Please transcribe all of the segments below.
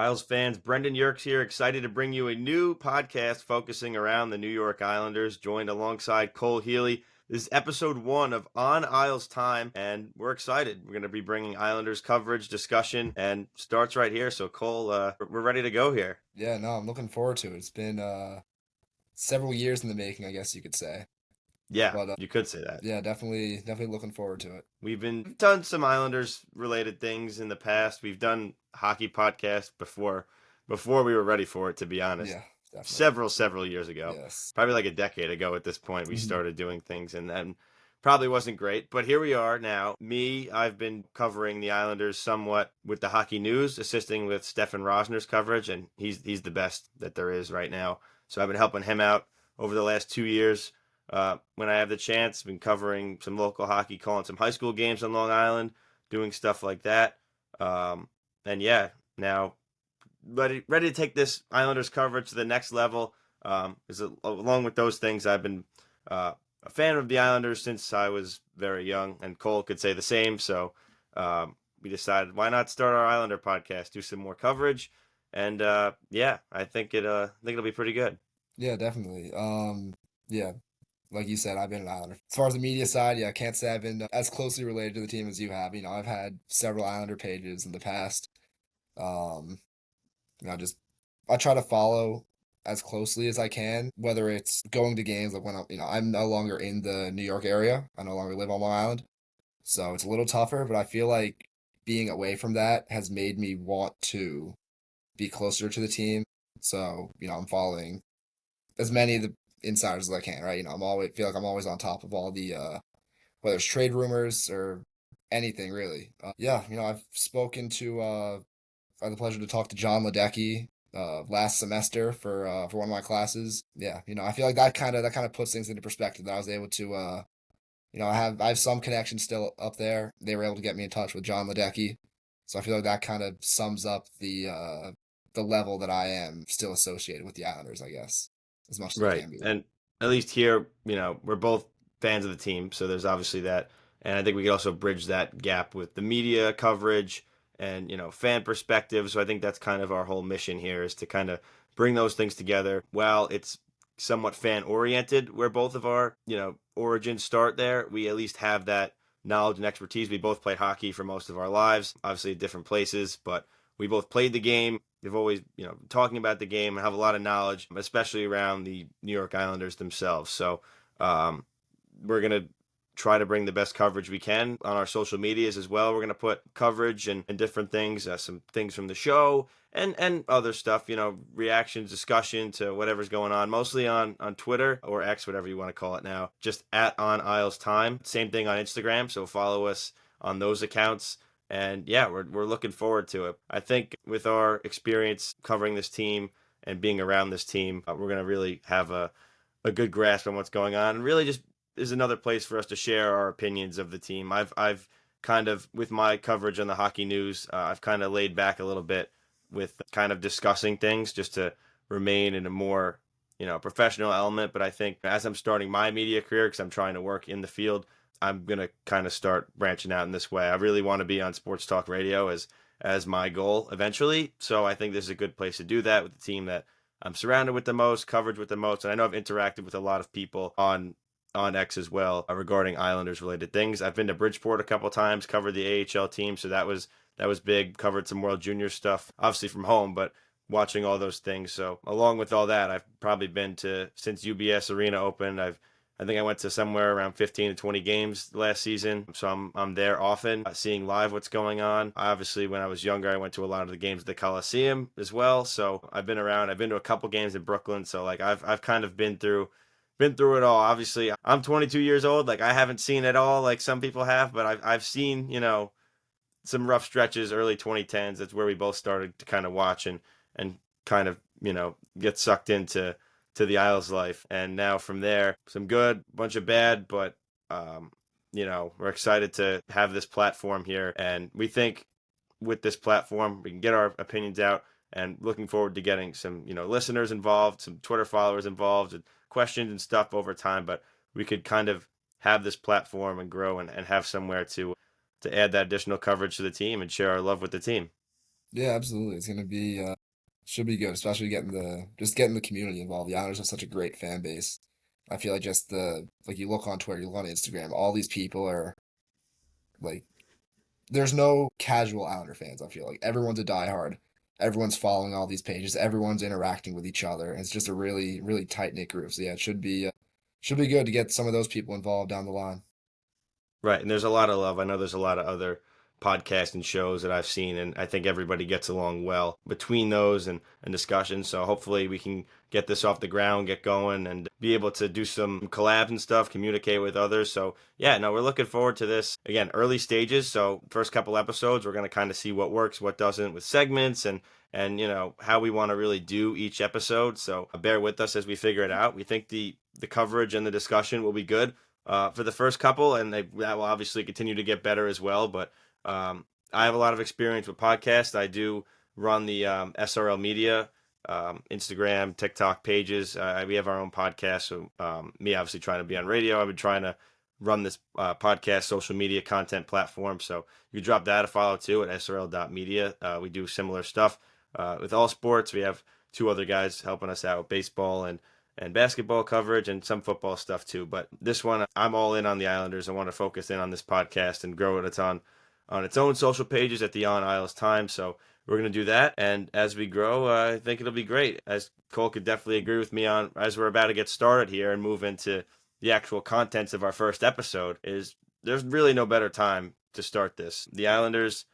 Isles fans, Brendan Yerkes here, excited to bring you a new podcast focusing around the New York Islanders, joined alongside Cole Healy. This is episode 1 of On Isles Time, and we're excited. We're going to be bringing Islanders coverage, discussion, and starts right here. So, Cole, we're ready to go here. Yeah, no, I'm looking forward to it. It's been several years in the making, I guess you could say. Yeah, But you could say that. yeah, definitely looking forward to it. We've done some Islanders related things in the past. We've done hockey podcasts before we were ready for it, to be honest. Yeah, definitely. Several years ago, Yes. probably like a decade ago at this point, we Mhm. started doing things, and then probably wasn't great. But here we are now. I've been covering the Islanders somewhat with the hockey news, assisting with Stefan Rosner's coverage, and he's the best that there is right now. So I've been helping him out over the last 2 years. When I have the chance, been covering some local hockey, calling some high school games on Long Island, doing stuff like that. And yeah, now ready to take this Islanders coverage to the next level. Along with those things, I've been a fan of the Islanders since I was very young, and Cole could say the same. So we decided, why not start our Islander podcast, do some more coverage, and yeah, I think it'll be pretty good. Yeah, definitely. Yeah, like you said, I've been an Islander. As far as the media side, yeah, I can't say I've been as closely related to the team as you have. I've had several Islander pages in the past. Um, just I try to follow as closely as I can, whether it's going to games like when I'm no longer in the New York area. I no longer live on Long Island. So it's a little tougher, but I feel like being away from that has made me want to be closer to the team. So, I'm following as many of the insiders as I can, right? I'm always feel like I'm always on top of all the whether it's trade rumors or anything really. Yeah, I've spoken to I had the pleasure to talk to John Ledecky last semester for one of my classes. Yeah, I feel like that kind of puts things into perspective. That I was able to I have some connections still up there. They were able to get me in touch with John Ledecky, so I feel like that kind of sums up the level that I am still associated with the Islanders, I guess, as much as it Right. can be. And at least here, we're both fans of the team, so there's obviously that. And I think we could also bridge that gap with the media coverage and, fan perspective. So I think that's kind of our whole mission here, is to kind of bring those things together. While it's somewhat fan oriented, where both of our, origins start there, we at least have that knowledge and expertise. We both played hockey for most of our lives, obviously at different places, but we both played the game. We've always, talking about the game and have a lot of knowledge, especially around the New York Islanders themselves. So um, we're going to try to bring the best coverage we can on our social medias as well. We're going to put coverage and different things, some things from the show and other stuff, reactions, discussion to whatever's going on, mostly on Twitter or X, whatever you want to call it now, just at On Isles Time. Same thing on Instagram. So follow us on those accounts. And yeah, we're looking forward to it. I think with our experience covering this team and being around this team, we're going to really have a good grasp on what's going on. And really just is another place for us to share our opinions of the team. I've kind of, with my coverage on the hockey news, I've kind of laid back a little bit with kind of discussing things just to remain in a more, professional element. But I think as I'm starting my media career, because I'm trying to work in the field, I'm gonna kind of start branching out in this way. I really want to be on sports talk radio as my goal eventually. So I think this is a good place to do that with the team that I'm surrounded with the most, coverage with the most, and I know I've interacted with a lot of people on X as well regarding Islanders related things. I've been to Bridgeport a couple times, covered the AHL team, so that was big. Covered some World Junior stuff, obviously from home, but watching all those things. So along with all that, I've probably been to, since UBS Arena opened, I think I went to somewhere around 15 to 20 games last season. So I'm there often, seeing live what's going on. Obviously, when I was younger, I went to a lot of the games at the Coliseum as well. So I've been around. I've been to a couple games in Brooklyn. So like I've kind of been through it all. Obviously, I'm 22 years old. Like I haven't seen it all like some people have, but I've seen, some rough stretches, early 2010s. That's where we both started to kind of watch and kind of, get sucked into the Isles life. And now from there, some good, bunch of bad, but we're excited to have this platform here, and we think with this platform we can get our opinions out, and looking forward to getting some, listeners involved, some Twitter followers involved, and questions and stuff over time. But we could kind of have this platform and grow and have somewhere to add that additional coverage to the team and share our love with the team. Yeah, absolutely. It's gonna be should be good, especially getting the community involved. The Islanders have such a great fan base. I feel like just the like you look on Twitter, you look on Instagram, all these people are like there's no casual Islander fans. I feel like everyone's a diehard. Everyone's following all these pages. Everyone's interacting with each other. It's just a really, really tight knit group. So yeah, it should be good to get some of those people involved down the line. Right, and there's a lot of love. I know there's a lot of other podcasts and shows that I've seen, and I think everybody gets along well between those and discussions. So hopefully we can get this off the ground, get going, and be able to do some collabs and stuff, communicate with others. So yeah, no, we're looking forward to this. Again, early stages. So first couple episodes, we're gonna kind of see what works, what doesn't with segments and how we want to really do each episode. So bear with us as we figure it out. We think the coverage and the discussion will be good for the first couple, and that will obviously continue to get better as well. But I have a lot of experience with podcasts. I do run the SRL Media Instagram, TikTok pages. We have our own podcast. So me obviously trying to be on radio. I've been trying to run this podcast social media content platform. So you can drop that a follow too at srl.media. We do similar stuff with all sports. We have two other guys helping us out with baseball and basketball coverage and some football stuff too. But this one, I'm all in on the Islanders. I want to focus in on this podcast and grow it. It's on its own social pages at the On Isles Times. So we're going to do that. And as we grow, I think it'll be great. As Cole could definitely agree with me on, as we're about to get started here and move into the actual contents of our first episode, is there's really no better time to start this. The Islanders,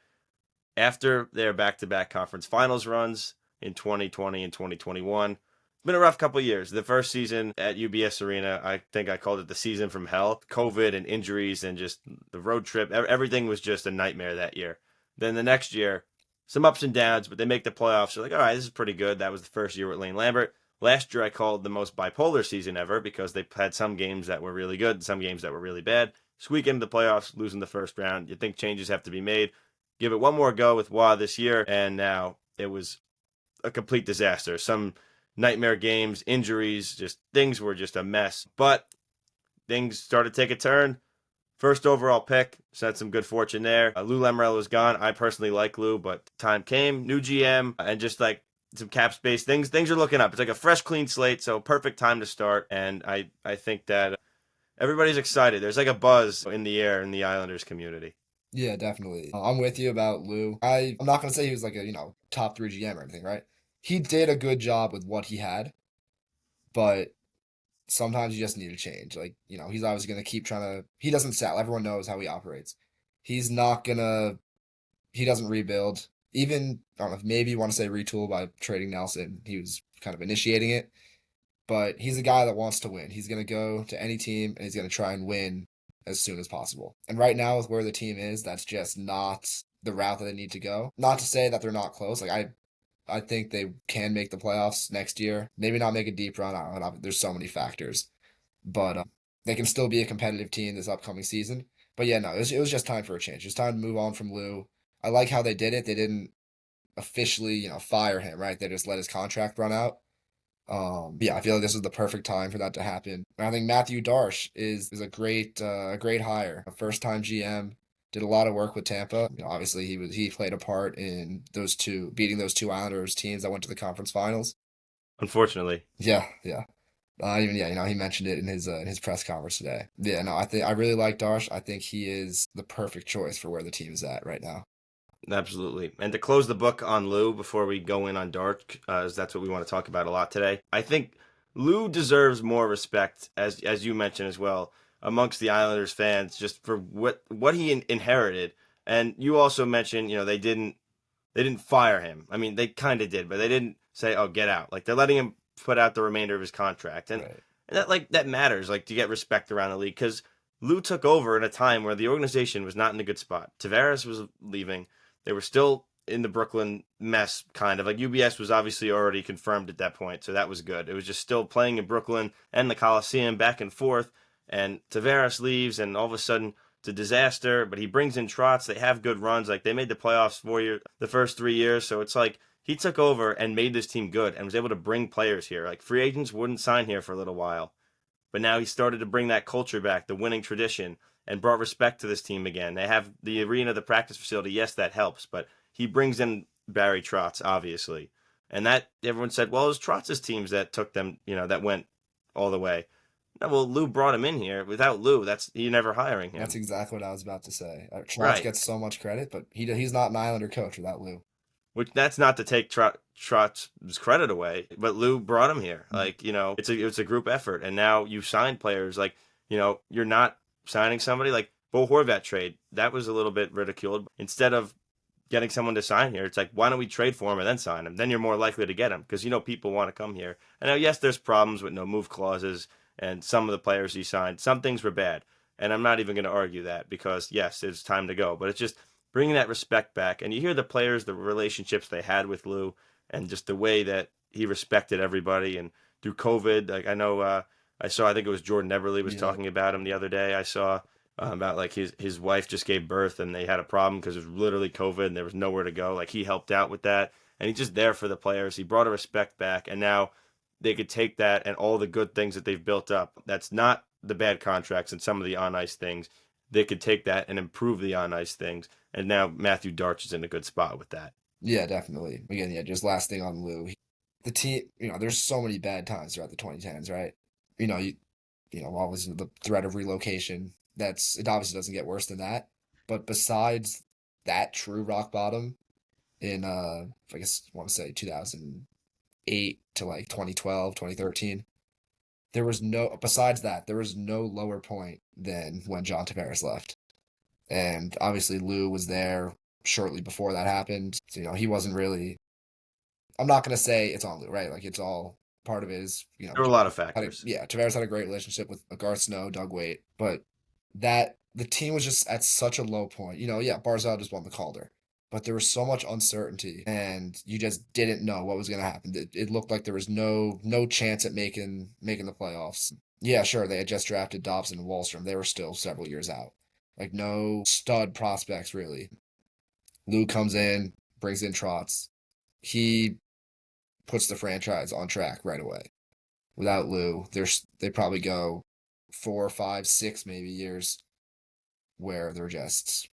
after their back-to-back conference finals runs in 2020 and 2021, it's been a rough couple of years. The first season at UBS Arena, I think I called it the season from hell. COVID and injuries and just the road trip, everything was just a nightmare that year. Then the next year, some ups and downs, but they make the playoffs. You're like, all right, this is pretty good. That was the first year with Lane Lambert. Last year, I called the most bipolar season ever because they had some games that were really good and some games that were really bad. Squeak into the playoffs, losing the first round. You think changes have to be made. Give it one more go with Wah this year, and now it was a complete disaster. Some nightmare games, injuries, just things were just a mess. But things started to take a turn. First overall pick, so had some good fortune there. Lou Lamoriello was gone. I personally like Lou, but time came, new GM, and just like some cap space. Things are looking up. It's like a fresh, clean slate, so perfect time to start. And I think that everybody's excited. There's like a buzz in the air in the Islanders community. Yeah, definitely. I'm with you about Lou. I'm not gonna say he was like a, top three GM or anything, right? He did a good job with what he had, but sometimes you just need to change. Like, he's obviously gonna keep trying to he doesn't sell. Everyone knows how he operates. He's not gonna he doesn't rebuild. Even I don't know if maybe you want to say retool by trading Nelson. He was kind of initiating it, but he's a guy that wants to win. He's gonna go to any team and he's gonna try and win as soon as possible. And right now, with where the team is, that's just not the route that they need to go. Not to say that they're not close. Like I think they can make the playoffs next year. Maybe not make a deep run. I don't know. There's so many factors, but they can still be a competitive team this upcoming season. But yeah, no, it was just time for a change. It's time to move on from Lou. I like how they did it. They didn't officially, fire him, right? They just let his contract run out. Yeah, I feel like this is the perfect time for that to happen. And I think Matthew Darche is a great hire, a first time GM. Did a lot of work with Tampa. Obviously he played a part in beating those two Islanders teams that went to the conference finals. Unfortunately. Yeah, yeah. Even yeah, he mentioned it in his press conference today. Yeah, no, I really like Darsh. I think he is the perfect choice for where the team is at right now. Absolutely. And to close the book on Lou before we go in on Dark, as that's what we want to talk about a lot today, I think Lou deserves more respect, as you mentioned as well, amongst the Islanders fans, just for what he inherited. And you also mentioned, they didn't fire him. I mean, they kind of did, but they didn't say, "Oh, get out." Like they're letting him put out the remainder of his contract, and Right. that matters. Like to get respect around the league because Lou took over in a time where the organization was not in a good spot. Tavares was leaving. They were still in the Brooklyn mess, kind of like UBS was obviously already confirmed at that point, so that was good. It was just still playing in Brooklyn and the Coliseum back and forth, and Tavares leaves, and all of a sudden it's a disaster. But he brings in Trotz. They have good runs. Like they made the playoffs the first 3 years, so it's like he took over and made this team good and was able to bring players here. Like free agents wouldn't sign here for a little while. But now he started to bring that culture back, the winning tradition, and brought respect to this team again. They have the arena, the practice facility. Yes, that helps, but he brings in Barry Trotz, obviously. And that everyone said, well, it was Trotz's teams that took them, that went all the way. No, well, Lou brought him in here. Without Lou, that's you never hiring That's him. exactly what I was about to say. Trotz Right. gets so much credit, but he's not an Islander coach without Lou. Which that's not to take Trotz's credit away, but Lou brought him here. Mhm. Like, it's a group effort, and now you sign players like, you're not signing somebody like Bo Horvat trade. That was a little bit ridiculed. Instead of getting someone to sign here, it's like, why don't we trade for him and then sign him? Then you're more likely to get him because people want to come here. And now, yes, there's problems with no move clauses and some of the players he signed. Some things were bad, and I'm not even going to argue that because yes, it's time to go. But it's just bringing that respect back, and you hear the players, the relationships they had with Lou, and just the way that he respected everybody. And through COVID, like I know, I saw, I think it was Jordan Eberle was Yeah, talking about him the other day. I saw about like his wife just gave birth and they had a problem because it was literally COVID and there was nowhere to go. Like he helped out with that, and he's just there for the players. He brought a respect back, and now they could take that and all the good things that they've built up. That's not the bad contracts and some of the on ice things. They could take that and improve the on ice things. And now Matthew Darche is in a good spot with that. yeah, definitely. Again, yeah, just last thing on Lou. The team, there's so many bad times throughout the 2010s, right? You know, you, obviously the threat of relocation. It obviously doesn't get worse than that. But besides that true rock bottom in I guess I want to say 2008 to like 2012, 2013, besides that, there was no lower point than when John Tavares left. And obviously Lou was there shortly before that happened. So, he wasn't really, I'm not gonna say it's on Lou, right? Like it's all part of it is, There were a lot of factors. Tavares had a great relationship with Garth Snow, Doug Waite, but the team was just at such a low point. Yeah, Barzal just won the Calder, but there was so much uncertainty, and you just didn't know what was gonna happen. It looked like there was no chance at making the playoffs. Yeah, sure, they had just drafted Dobson and Wallstrom. They were still several years out. Like no stud prospects really. Lou comes in, brings in Trotz. He puts the franchise on track right away. Without Lou, they probably go 4, 5, 6 maybe years where they're just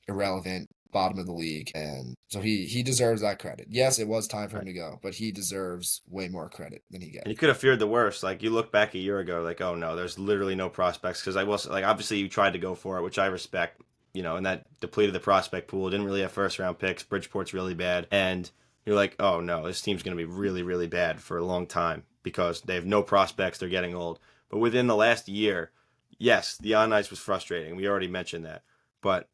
irrelevant, bottom of the league, and so he deserves that credit. Yes, it was time for him Right. to go, but he deserves way more credit than he And gets. you could have feared the worst. Like you look back a year ago, like, oh no, there's literally no prospects. Because I was like, obviously you tried to go for it, which I respect. And that depleted the prospect pool. Didn't really have first round picks. Bridgeport's really bad, and you're like, oh no, this team's going to be really, really bad for a long time because they have no prospects. They're getting old. But within the last year, yes, the on ice was frustrating. We already mentioned that, but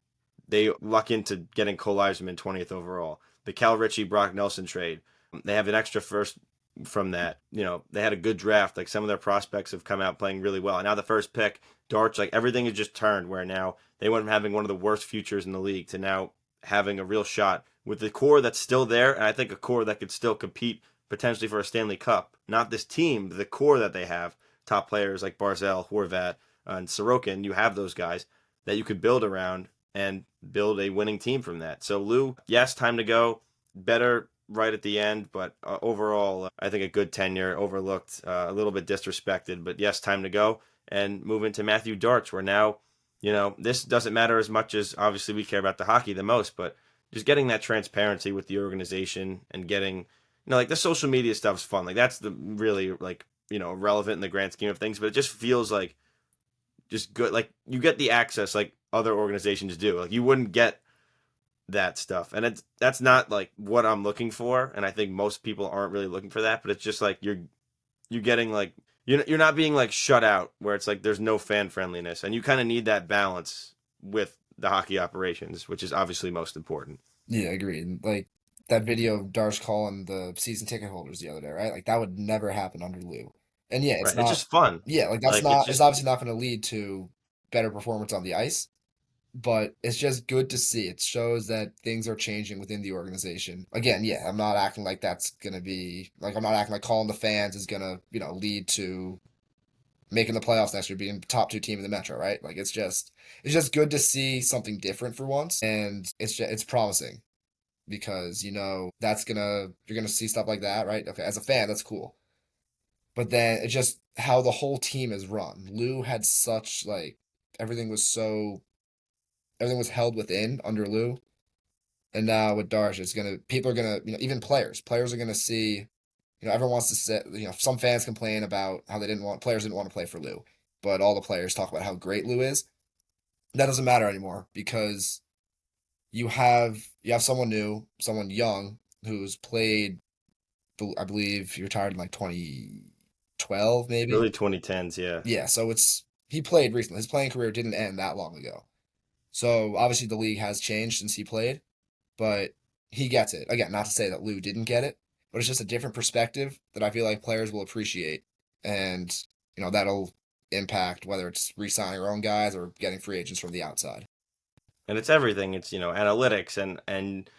they luck into getting Cole Eiserman 20th overall. The Cal Ritchie Brock Nelson trade. They have an extra first from that. They had a good draft. Like some of their prospects have come out playing really well. And now the first pick, Darch, like everything has just turned where now they went from having one of the worst futures in the league to now having a real shot with the core that's still there. And I think a core that could still compete potentially for a Stanley Cup. Not this team, but the core that they have. Top players like Barzell, Horvat, and Sorokin. You have those guys that you could build around and build a winning team from that. So Lou, yes, time to go. Better right at the end, but overall, I think a good tenure, overlooked, a little bit disrespected, but yes, time to go and move into Matthew Darch, where now, this doesn't matter as much as obviously we care about the hockey the most, but just getting that transparency with the organization and getting, like the social media stuff's fun. Like that's the really like, relevant in the grand scheme of things, but it just feels like just good. Like you get the access like other organizations do. Like you wouldn't get that stuff, and that's not like what I'm looking for, and I think most people aren't really looking for that. But it's just like you're getting like you're not being like shut out where it's like there's no fan friendliness, and you kind of need that balance with the hockey operations, which is obviously most important. Yeah, agreed. Like that video of Darsh calling the season ticket holders the other day, right? Like that would never happen under Lou. And yeah, it's Right? It's not. just fun. Yeah, like Like it's it's just obviously not going to lead to better performance on the ice, but it's just good to see. It shows that things are changing within the organization. Again, yeah, I'm not acting like that's gonna be like I'm not acting like calling the fans is gonna, lead to making the playoffs next year, being top two team in the Metro, right? Like it's just good to see something different for once, and it's promising because that's you're gonna see stuff like that, right? Okay, as a fan, that's cool. But then it's just how the whole team is run. Lou had such like everything was so everything was held within under Lou, And now with Darche, it's gonna people are gonna even players are gonna see. Everyone wants to say, some fans complain about how players didn't want to play for Lou, but all the players talk about how great Lou is. That doesn't matter anymore because you have someone new, someone young who's played. I believe he retired in like 2012, maybe. Early 2010s, yeah. Yeah, so he played recently. His playing career didn't end that long ago. So obviously the league has changed since he played, but he gets it. Again, not to say that Lou didn't get it, but it's just a different perspective that I feel like players will appreciate. And, that'll impact whether it's re-signing our own guys or getting free agents from the outside. And it's everything. It's analytics and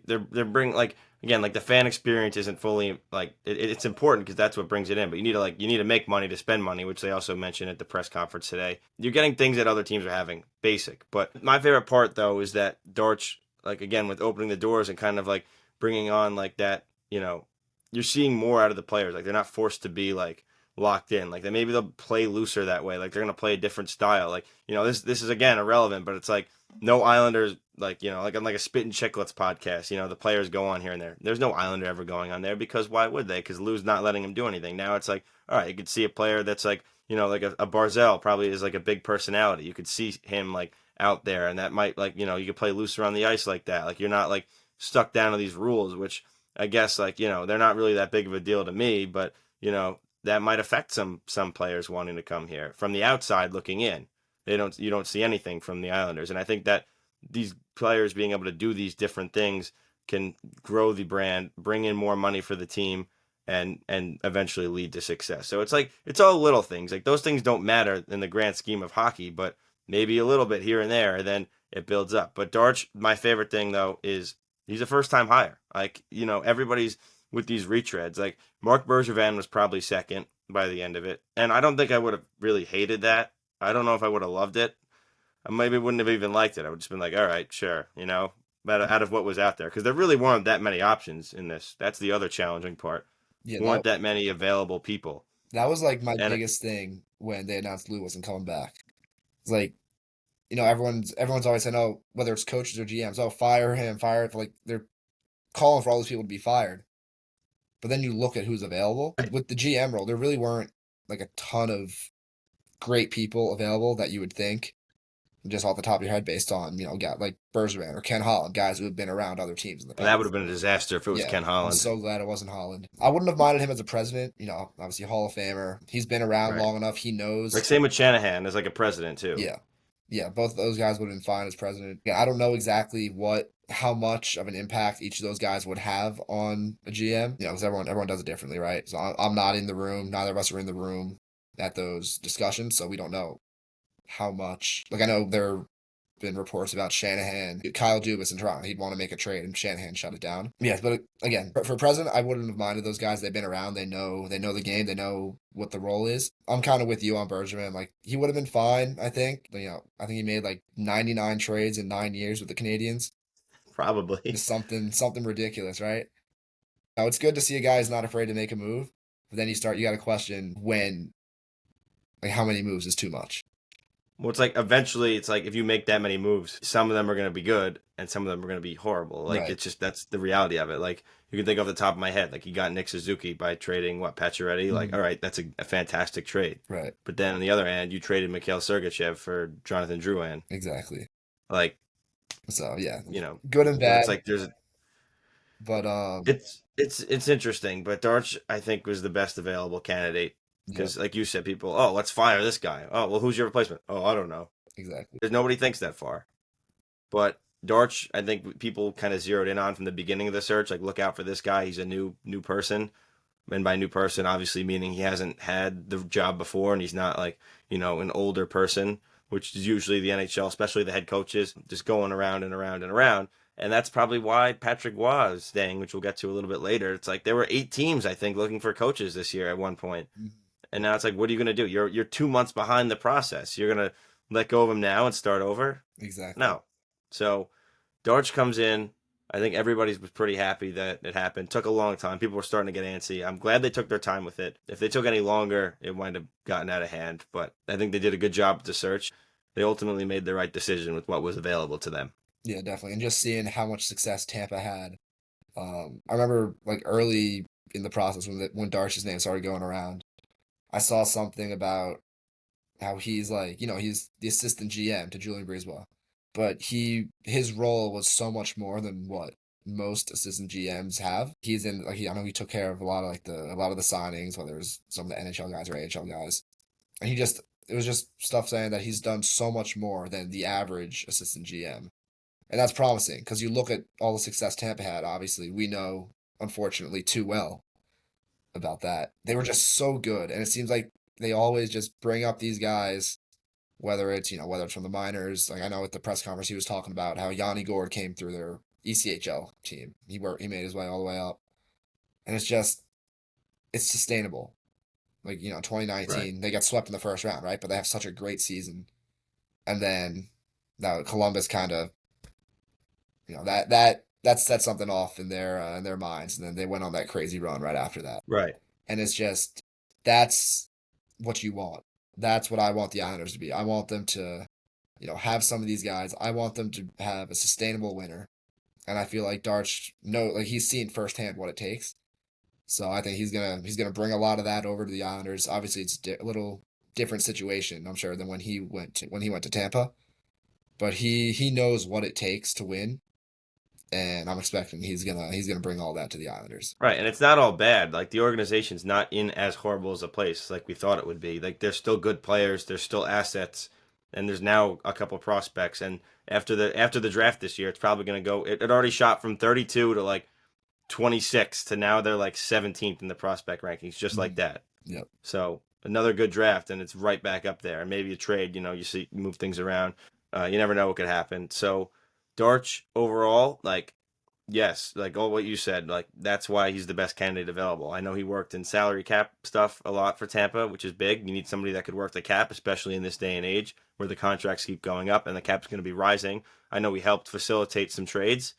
they're bring like again like the fan experience isn't fully like it's important because that's what brings it in. But you need to make money to spend money, which they also mentioned at the press conference today. You're getting things that other teams are having, basic. But my favorite part though is that Darch, like again with opening the doors and kind of like bringing on like that, you're seeing more out of the players. Like they're not forced to be like locked in. Like maybe they'll play looser that way. Like they're gonna play a different style. Like this is again irrelevant, but it's like no Islanders like like on like a Spit and Chicklets podcast. The players go on here and there. There's no Islander ever going on there because why would they? Because Lou's not letting him do anything. Now it's like all right, you could see a player that's like like a Barzell probably is like a big personality. You could see him like out there, and that might like you could play looser on the ice like that. Like you're not like stuck down to these rules, which I guess like they're not really that big of a deal to me, but that might affect some players wanting to come here from the outside looking in. You don't see anything from the Islanders, and I think that these players being able to do these different things can grow the brand, bring in more money for the team, and eventually lead to success. So it's like it's all little things. Like those things don't matter in the grand scheme of hockey, but maybe a little bit here and there, and then it builds up. But Darch, my favorite thing though is he's a first time hire. Like everybody's with these retreads. Like Mark Bergevin was probably second by the end of it, and I don't think I would have really hated that. I don't know if I would have loved it. I maybe wouldn't have even liked it. I would just been like, all right, sure, but out of what was out there, because there really weren't that many options in this. That's the other challenging part. Yeah, Weren't that many available people, that was like my and biggest thing when they announced Lou wasn't coming back. It's like, everyone's always saying, oh, whether it's coaches or GMs, oh, fire him, fire it. Like they're calling for all these people to be fired. But then you look at who's available. With the GM role, there really weren't like a ton of great people available that you would think just off the top of your head based on, got like Bergevin or Ken Holland, guys who have been around other teams in the that would past. have been a disaster if it was Yeah, Ken I'm Holland. so glad it wasn't Holland. I wouldn't have minded him as a president, obviously Hall of Famer. He's been around Right. long enough. He Like knows. same with Shanahan as like a president too. Yeah. Yeah, both of those guys would have been fine as president. Yeah, I don't know exactly how much of an impact each of those guys would have on a GM. Because everyone does it differently, right? So I'm not in the room. Neither of us are in the room at those discussions, so we don't know how much. Like I know there have been reports about Shanahan, Kyle Dubas in Toronto. He'd want to make a trade, and Shanahan shut it down. Yes, but again, for president, I wouldn't have minded those guys. They've been around. They know the game. They know what the role is. I'm kind of with you on Bergevin. Like he would have been fine. I think. But, I think he made like 99 trades in 9 years with the Canadians. Probably. Just something ridiculous, right? Now it's good to see a guy who's not afraid to make a move. But then you got to question when, like how many moves is too much. Well, it's like eventually, it's like if you make that many moves, some of them are going to be good and some of them are going to be horrible. Like Right. it's just that's the reality of it. Like you can think off the top of my head, like you got Nick Suzuki by trading what Pacioretty. Like, all right, that's a fantastic trade. Right. But then on the other hand, you traded Mikhail Sergachev for Jonathan Drouin. Exactly. Like So yeah, you know, good and so it's bad. like there's But it's interesting. But Darch, I think, was the best available candidate yeah, because, like you said, people, oh, let's fire this guy. Oh, well, who's your replacement? Oh, I don't know. exactly. There's nobody thinks that far. But Darch, I think people kind of zeroed in on from the beginning of the search. Like, look out for this guy. He's a new person, and by new person, obviously meaning he hasn't had the job before, and he's not like an older person, which is usually the NHL, especially the head coaches, just going around and around and around. And that's probably why Patrick Roy is staying, which we'll get to a little bit later. It's like there were 8 teams, I think, looking for coaches this year at one point. Mhm. And now it's like, what are you going to do? You're 2 months behind the process. You're going to let go of him now and start over? Exactly. No. So Darch comes in. I think everybody was pretty happy that it happened. Took a long time. People were starting to get antsy. I'm glad they took their time with it. If they took any longer, it might have gotten out of hand. But I think they did a good job with the search. They ultimately made the right decision with what was available to them. Yeah, definitely. And just seeing how much success Tampa had. I remember like early in the process when Darche's name started going around, I saw something about how he's like, he's the assistant GM to Julian Breezewell, but his role was so much more than what most assistant GMs have. He's in like I know he took care of a lot of the signings, whether it was some of the NHL guys or AHL guys, and it was just stuff saying that he's done so much more than the average assistant GM, and that's promising because you look at all the success Tampa had. Obviously, we know unfortunately too well about that. They were just so good, and it seems like they always just bring up these guys, whether it's from the minors. Like I know at the press conference he was talking about how Yanni Gord came through their ECHL team. He made his way all the way up, and it's sustainable. Like Right. 2019 they got swept in the first round, right? But they have such a great season, and then that Columbus kind of that set something off in their minds, and then they went on that crazy run right after that. Right. And it's just that's what you want. That's what I want the Islanders to be. I want them to, have some of these guys. I want them to have a sustainable winner. And I feel like he's seen firsthand what it takes. So I think he's gonna bring a lot of that over to the Islanders. Obviously, it's a little different situation, I'm sure, than when he went to Tampa. But he knows what it takes to win, and I'm expecting he's gonna bring all that to the Islanders. Right, and it's not all bad. Like the organization's not in as horrible as a place like we thought it would be. Like there's still good players, there's still assets, and there's now a couple prospects. And after the draft this year, it's probably going to go. It already shot from 32 to like 26 to now they're like 17th in the prospect rankings, just like Mhm. that. Yep. So another good draft, and it's right back up there. And maybe a trade, you move things around. You never know what could happen. So Darch overall, like yes, like all what you said, like that's why he's the best candidate available. I know he worked in salary cap stuff a lot for Tampa, which is big. You need somebody that could work the cap, especially in this day and age where the contracts keep going up and the cap's going to be rising. I know he helped facilitate some trades.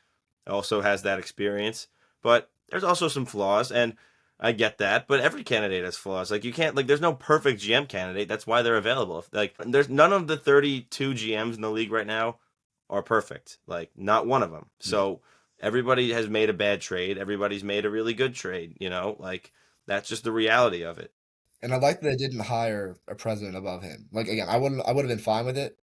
Also has that experience, but there's also some flaws, and I get that. But every candidate has flaws. Like you can't like there's no perfect GM candidate. That's why they're available. Like there's none of the 32 GMs in the league right now are perfect. Like not one of them. Yeah. So everybody has made a bad trade. Everybody's made a really good trade. Like that's just the reality of it. And I like that they didn't hire a president above him. Like again, I would have been fine with it,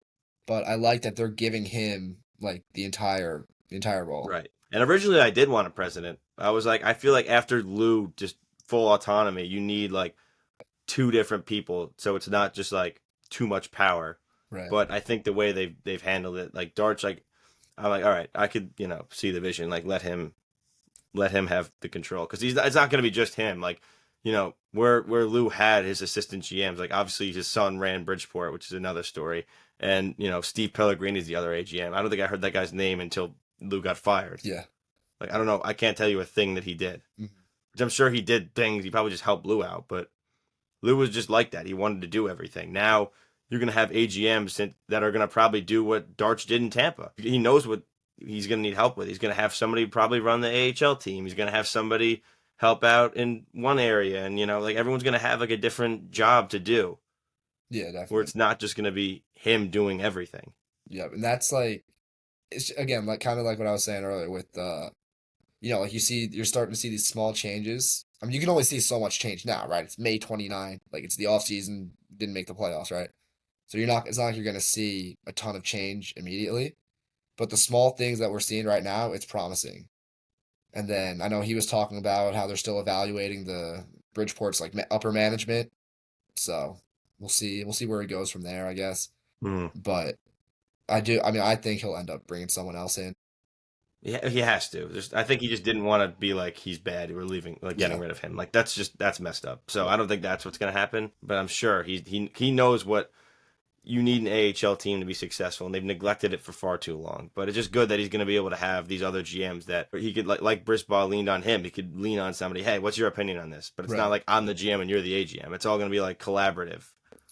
but I like that they're giving him like the entire role. Right. And originally I did want a president. I was like, I feel like after Lou, just full autonomy, you need like two different people, so it's not just like too much power. Right. But I think the way they've handled it, like Darch, like I'm like, all right, I could see the vision. Like let him have the control because it's not going to be just him. Like where Lou had his assistant GMs, like obviously his son ran Bridgeport, which is another story, and Steve Pellegrini is the other AGM. I don't think I heard that guy's name until Lou got fired. Yeah. Like I don't know, I can't tell you a thing that he did. Mhm. Which I'm sure he did things. He probably just helped Lou out, but Lou was just like that. He wanted to do everything. Now you're going to have AGMs that are going to probably do what Darch did in Tampa. He knows what he's going to need help with. He's going to have somebody probably run the AHL team. He's going to have somebody help out in one area. And, like everyone's going to have like a different job to do Yeah, where definitely. it's not just going to be him doing everything. Yeah, and that's like it's again like kind of like what I was saying earlier with like you're starting to see these small changes. I mean, you can only see so much change now, right? It's May 29, like it's the off season, didn't make the playoffs, right? So it's not like you're going to see a ton of change immediately, but the small things that we're seeing right now, it's promising. And then I know he was talking about how they're still evaluating the Bridgeport's like upper management. So we'll see where he goes from there, I guess. Mm. But I mean, I think he'll end up bringing someone else in. Yeah, he has to. I think he just didn't want to be like he's bad. We're leaving, like getting Yeah, rid of him. Like that's messed up. So yeah, I don't think that's what's gonna happen. But I'm sure he knows what you need an AHL team to be successful, and they've neglected it for far too long. But it's just good that he's going to be able to have these other GMs that he could like Brisbaugh leaned on him. He could lean on somebody. Hey, what's your opinion on this? But it's not right. like I'm the GM and you're the AGM. It's all going to be like collaborative,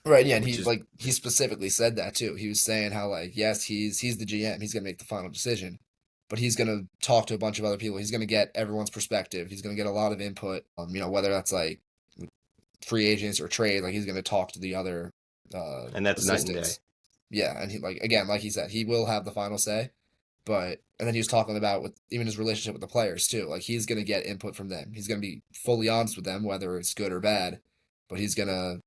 Right, yeah, and which is he specifically said that too. He was saying how like yes, he's the GM, he's gonna make the final decision, but he's gonna talk to a bunch of other people. He's gonna get everyone's perspective. He's gonna get a lot of input. Whether that's like free agents or trade, like he's gonna talk to the other and that's night and day. assistants. Yeah, and he like again, like he said, he will have the final say. But and then he was talking about with even his relationship with the players too. Like he's gonna get input from them. He's gonna be fully honest with them, whether it's good or bad. But he's gonna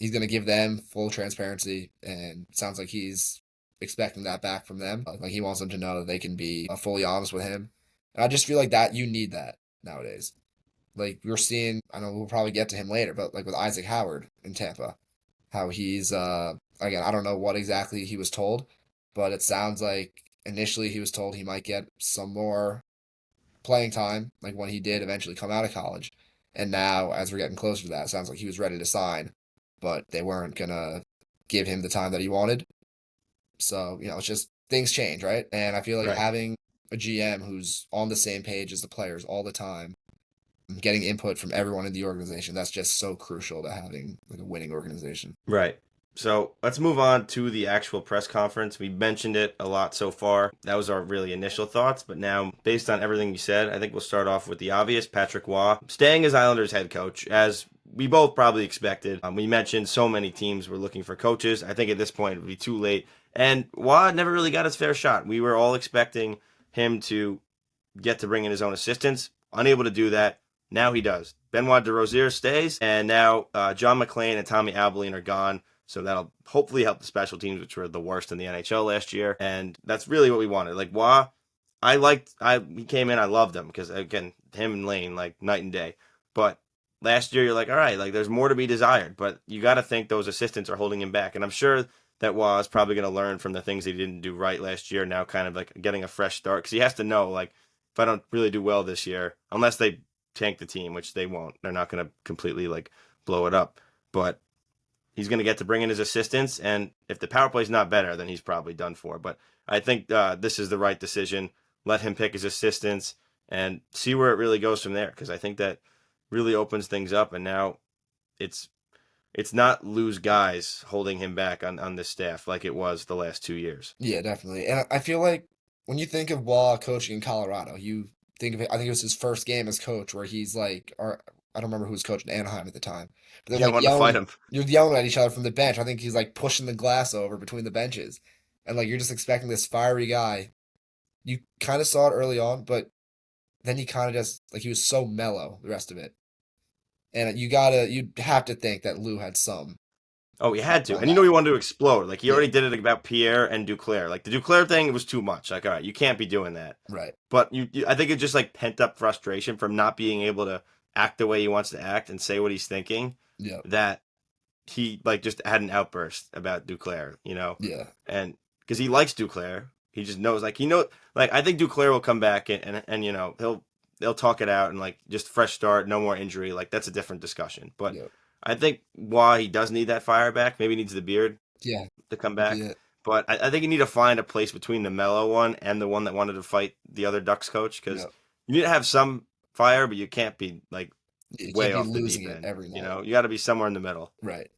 give them full transparency, and it sounds like he's expecting that back from them. Like he wants them to know that they can be fully honest with him. And I just feel like that you need that nowadays. Like we're seeing, I know we'll probably get to him later, but like with Isaac Howard in Tampa, how he's again, I don't know what exactly he was told, but it sounds like initially he was told he might get some more playing time, like when he did eventually come out of college. And now, as we're getting closer to that, it sounds like he was ready to sign, but they weren't gonna give him the time that he wanted. So, it's just things change, right? And I feel like Right. having a GM who's on the same page as the players all the time, getting input from everyone in the organization, that's just so crucial to having like a winning organization. Right. So let's move on to the actual press conference. We mentioned it a lot so far. That was our really initial thoughts. But now, based on everything you said, I think we'll start off with the obvious. Patrick Waugh staying as Islanders head coach, as we both probably expected. We mentioned so many teams were looking for coaches. I think at this point it would be too late. And Waugh never really got his fair shot. We were all expecting him to get to bring in his own assistants. Unable to do that. Now he does. Benoit DeRosier stays, and now John McClain and Tommy Abilene are gone. So that'll hopefully help the special teams, which were the worst in the NHL last year. And that's really what we wanted. Like Wah, he came in, I loved him because again, him and Lane like night and day. But last year, you're like, all right, like there's more to be desired. But you got to think those assistants are holding him back. And I'm sure that Wah is probably going to learn from the things he didn't do right last year. Now, kind of like getting a fresh start because he has to know like if I don't really do well this year, unless they tank the team, which they won't, they're not going to completely like blow it up. But he's going to get to bring in his assistants, and if the power play's not better, then he's probably done for. But I think this is the right decision. Let him pick his assistants and see where it really goes from there, because I think that really opens things up. And now it's it's not lose guys holding him back on this staff like it was the last 2 years. Yeah, definitely. And I feel like when you think of Waugh coaching in Colorado, you think of it. I think it was his first game as coach where he's like, or I don't remember who was coaching Anaheim at the time, but they're Yeah, I like wanted to fight yelling. him. You're yelling at each other from the bench. I think he's like pushing the glass over between the benches, and like you're just expecting this fiery guy. You kind of saw it early on, but then he kind of just like he was so mellow the rest of it. And you'd have to think that Lou had some Oh, he had to, on and that. he wanted to explode. Like he Yeah, already did it about Pierre and Duclair. Like the Duclair thing was too much. Like all right, you can't be doing that. right. But I think it's just like pent up frustration from not being able to act the way he wants to act and say what he's thinking. Yeah, That he like just had an outburst about Duclair, yeah, and because he likes Duclair, he just knows like he know like I think Duclair will come back and they'll talk it out and like just fresh start, no more injury. Like that's a different discussion. But yeah, I think why he does need that fire back, maybe he needs the beard yeah. to come Could be back. it. But I think you need to find a place between the mellow one and the one that wanted to fight the other Ducks coach because Yeah, you need to have some fire, but you can't be like you can't way be off the losing deep it end. every night. You got to be somewhere in the middle. Right.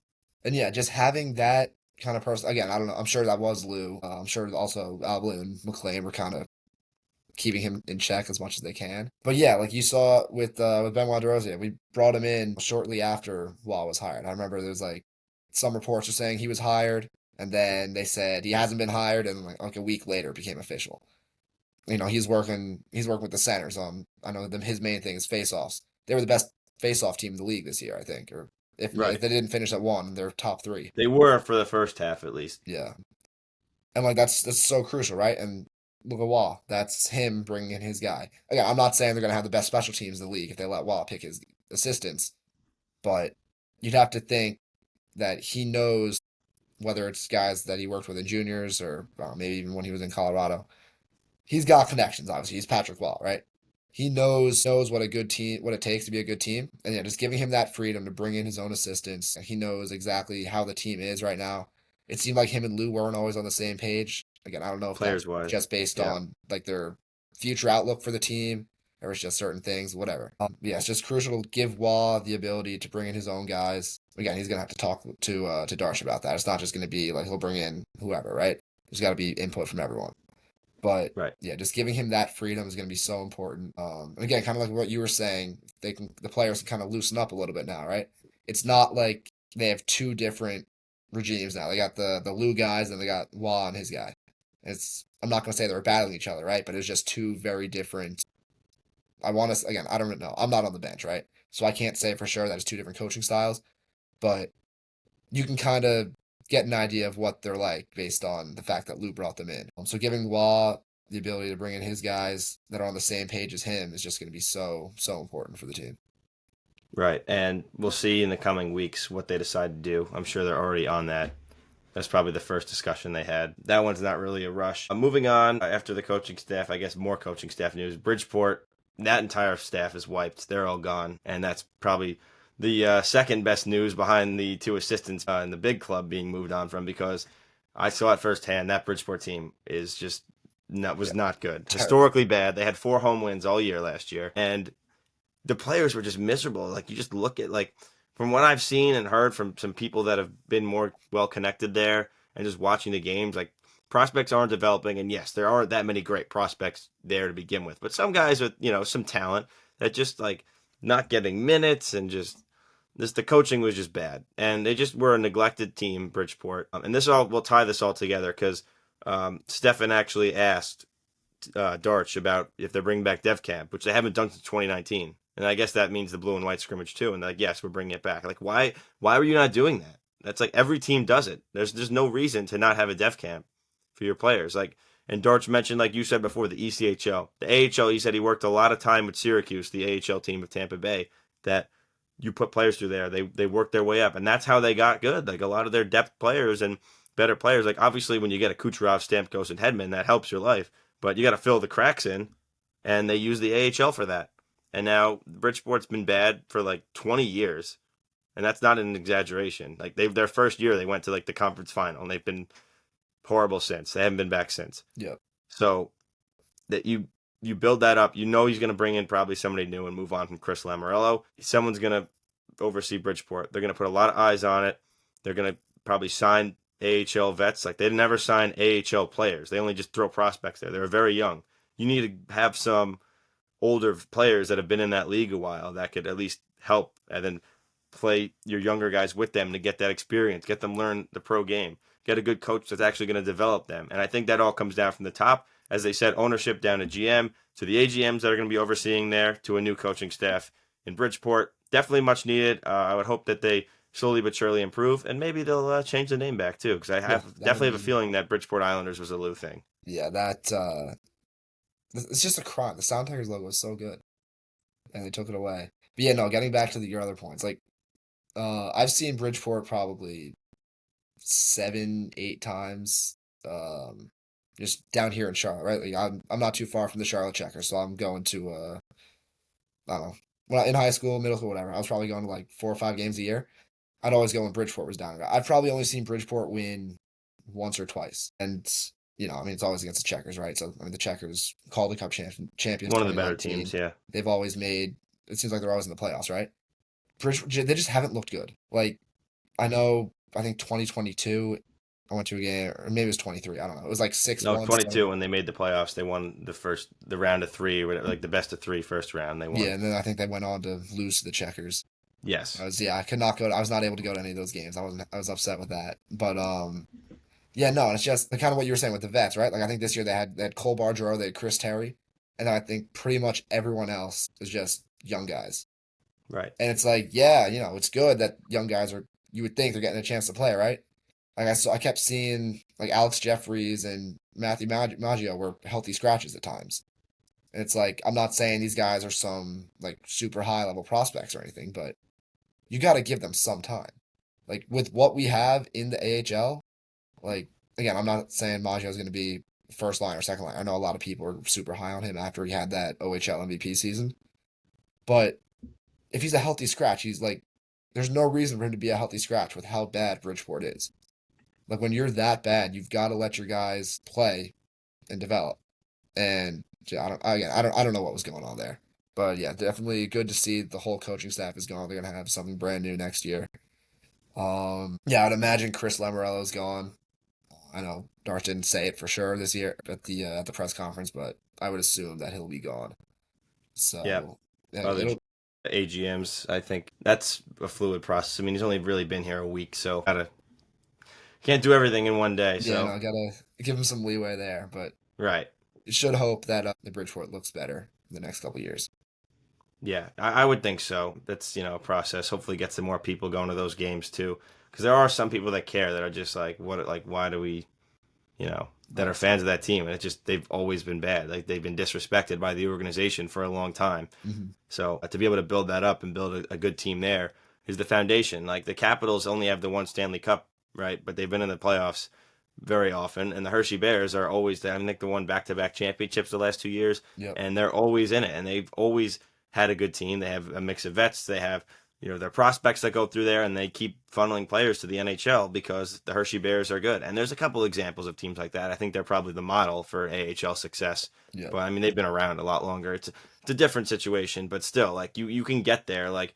And yeah, just having that kind of person again, I don't know. I'm sure that was Lou. I'm sure also Alblin and McLean were kind of keeping him in check as much as they can. But yeah, like you saw with Benoit DeRosier, we brought him in shortly after Wall was hired. I remember there was like some reports were saying he was hired, and then they said he hasn't been hired, and like a week later it became official. He's working with the centers on. I know his main thing is face-offs. They were the best face-off team in the league this year, I think, or if Right. they didn't finish at one, they're top three. They were for the first half at least. Yeah, and like that's so crucial, right? And look at Wall. That's him bringing in his guy. Again, I'm not saying they're gonna have the best special teams in the league if they let Wall pick his assistants, but you'd have to think that he knows whether it's guys that he worked with in juniors or maybe even when he was in Colorado. He's got connections. Obviously, he's Patrick Wall, right? He knows what a good team, what it takes to be a good team, and yeah, just giving him that freedom to bring in his own assistants. He knows exactly how the team is right now. It seemed like him and Lou weren't always on the same page. Again, I don't know if that's Players wise. just based Yeah. on like their future outlook for the team or it's just certain things, whatever. Yeah, it's just crucial to give Wall the ability to bring in his own guys. Again, he's gonna have to talk to Darche about that. It's not just gonna be like he'll bring in whoever, right? There's got to be input from everyone. But Right. yeah, just giving him that freedom is going to be so important. And again, kind of like what you were saying, the players can kind of loosen up a little bit now, right? It's not like they have two different regimes now. They got the Lou guys and they got Wah and his guy. I'm not going to say they were battling each other, right? But it was just two very different. I want to again. I don't know. I'm not on the bench, right? So I can't say for sure that it's two different coaching styles, but you can kind of get an idea of what they're like based on the fact that Lou brought them in. So giving Law the ability to bring in his guys that are on the same page as him is just going to be so important for the team. Right. And we'll see in the coming weeks what they decide to do. I'm sure they're already on that. That's probably the first discussion they had. That one's not really a rush. Moving on, after the coaching staff, I guess more coaching staff news. Bridgeport, that entire staff is wiped. They're all gone. And that's probably the second best news behind the two assistants in the big club being moved on from, because I saw it firsthand. That Bridgeport team is just was Yeah, not good. terrible. Historically bad. They had 4 home wins all year last year. And the players were just miserable. Like, you just look at, like, from what I've seen and heard from some people that have been more well connected there and just watching the games, like, prospects aren't developing. And yes, there aren't that many great prospects there to begin with, but some guys with, some talent that just, like, not getting minutes, and just the coaching was just bad, and they just were a neglected team, Bridgeport. And this all we'll tie this all together because Stefan actually asked Darche about if they're bringing back Dev Camp, which they haven't done since 2019. And I guess that means the blue and white scrimmage too. And they're like, yes, we're bringing it back. Like, why were you not doing that? That's like every team does it. There's no reason to not have a Dev Camp for your players. Like, and Darch mentioned, like you said before, the ECHL, the AHL. He said he worked a lot of time with Syracuse, the AHL team of Tampa Bay. That you put players through there, they worked their way up, and that's how they got good. Like, a lot of their depth players and better players. Like, obviously, when you get a Kucherov, Stamkos, and Hedman, that helps your life, but you got to fill the cracks in, and they use the AHL for that. And now Bridgeport's been bad for like 20 years, and that's not an exaggeration. Like, their first year they went to like the conference final, and they've been horrible since. They haven't been back since. Yep. So that you build that up, he's going to bring in probably somebody new and move on from Chris Lamorello. Someone's going to oversee Bridgeport. They're going to put a lot of eyes on it. They're going to probably sign AHL vets. Like, they never sign AHL players. They only just throw prospects there. They're very young. You need to have some older players that have been in that league a while that could at least help, and then play your younger guys with them to get that experience, get them learn the pro game, get a good coach that's actually going to develop them. And I think that all comes down from the top. As they said, ownership down to GM, to the AGMs that are going to be overseeing there, to a new coaching staff in Bridgeport. Definitely much needed. I would hope that they slowly but surely improve, and maybe they'll change the name back too, because I Yeah, have that would definitely have a be. feeling that Bridgeport Islanders was a Lou thing. Yeah, that it's just a crime. The Sound Tigers logo is so good, and they took it away. But yeah, no. Getting back to your other points, like I've seen Bridgeport probably 7, 8 times. Um, just down here in Charlotte, right? Like I'm not too far from the Charlotte Checkers, so I'm going to I don't know. When in high school, middle school, whatever, I was probably going to like 4 or 5 games a year. I'd always go when Bridgeport was down. I've probably only seen Bridgeport win once or twice, and I mean, it's always against the Checkers, right? So I mean, the Checkers called the Cup champions One of the better 2019. teams, yeah. They've always made. It seems like they're always in the playoffs, right? They just haven't looked good. Like I know, I think 2022, I went to a game, or maybe it was 23. I don't know. It was like six No, one. 22 when they made the playoffs, they won the round of three, like the best of three first round. They Yeah, won. and then I think they went on to lose to the Checkers. Yes. I could not go. I was not able to go to any of those games. I was upset with that. But yeah, no, it's just kind of what you were saying with the vets, right? Like I think this year they had Cole Bargero, they had Chris Terry, and I think pretty much everyone else is just young guys. Right. And it's like, yeah, it's good that young guys are. You would think they're getting a chance to play, right? Like I kept seeing like Alex Jeffries and Matthew Maggio were healthy scratches at times. And it's like I'm not saying these guys are some like super high level prospects or anything, but you got to give them some time. Like with what we have in the AHL, like again, I'm not saying Maggio is going to be first line or second line. I know a lot of people are super high on him after he had that OHL MVP season, but if he's a healthy scratch, he's like, there's no reason for him to be a healthy scratch with how bad Bridgeport is. Like when you're that bad, you've got to let your guys play and develop. And yeah, I don't know what was going on there, but yeah, definitely good to see the whole coaching staff is gone. They're gonna have something brand new next year. Yeah, I'd imagine Chris Lamorello's gone. I know Dart didn't say it for sure this year at the press conference, but I would assume that he'll be gone. Yeah. So yeah, Other it'll AGMs, I think that's a fluid process. I mean, he's only really been here a week, so gotta can't do everything in one day. Yeah, no, So I gotta give him some leeway there, but right. it should hope that the Bridgeport looks better in the next couple years. Yeah, I would think so. That's, a process. Hopefully get some more people going to those games too. Because there are some people that care that are just like, what, like, why do we, that Oh, are fans of that team. And they've always been bad. Like they've been disrespected by the organization for a long time. hmm So to be able to build that up and build a good team there is the foundation. Like the Capitals only have the one Stanley Cup, right? But they've been in the playoffs very often, and the Hershey Bears are always. I think they won back-to-back championships the last 2 years, Yep. and they're always in it. And they've always had a good team. They have a mix of vets. They have their prospects that go through there, and they keep funneling players to the NHL because the Hershey Bears are good. And there's a couple examples of teams like that. I think they're probably the model for AHL success. Yep. But I mean, they've been around a lot longer. It's a different situation, but still, like you can get there, like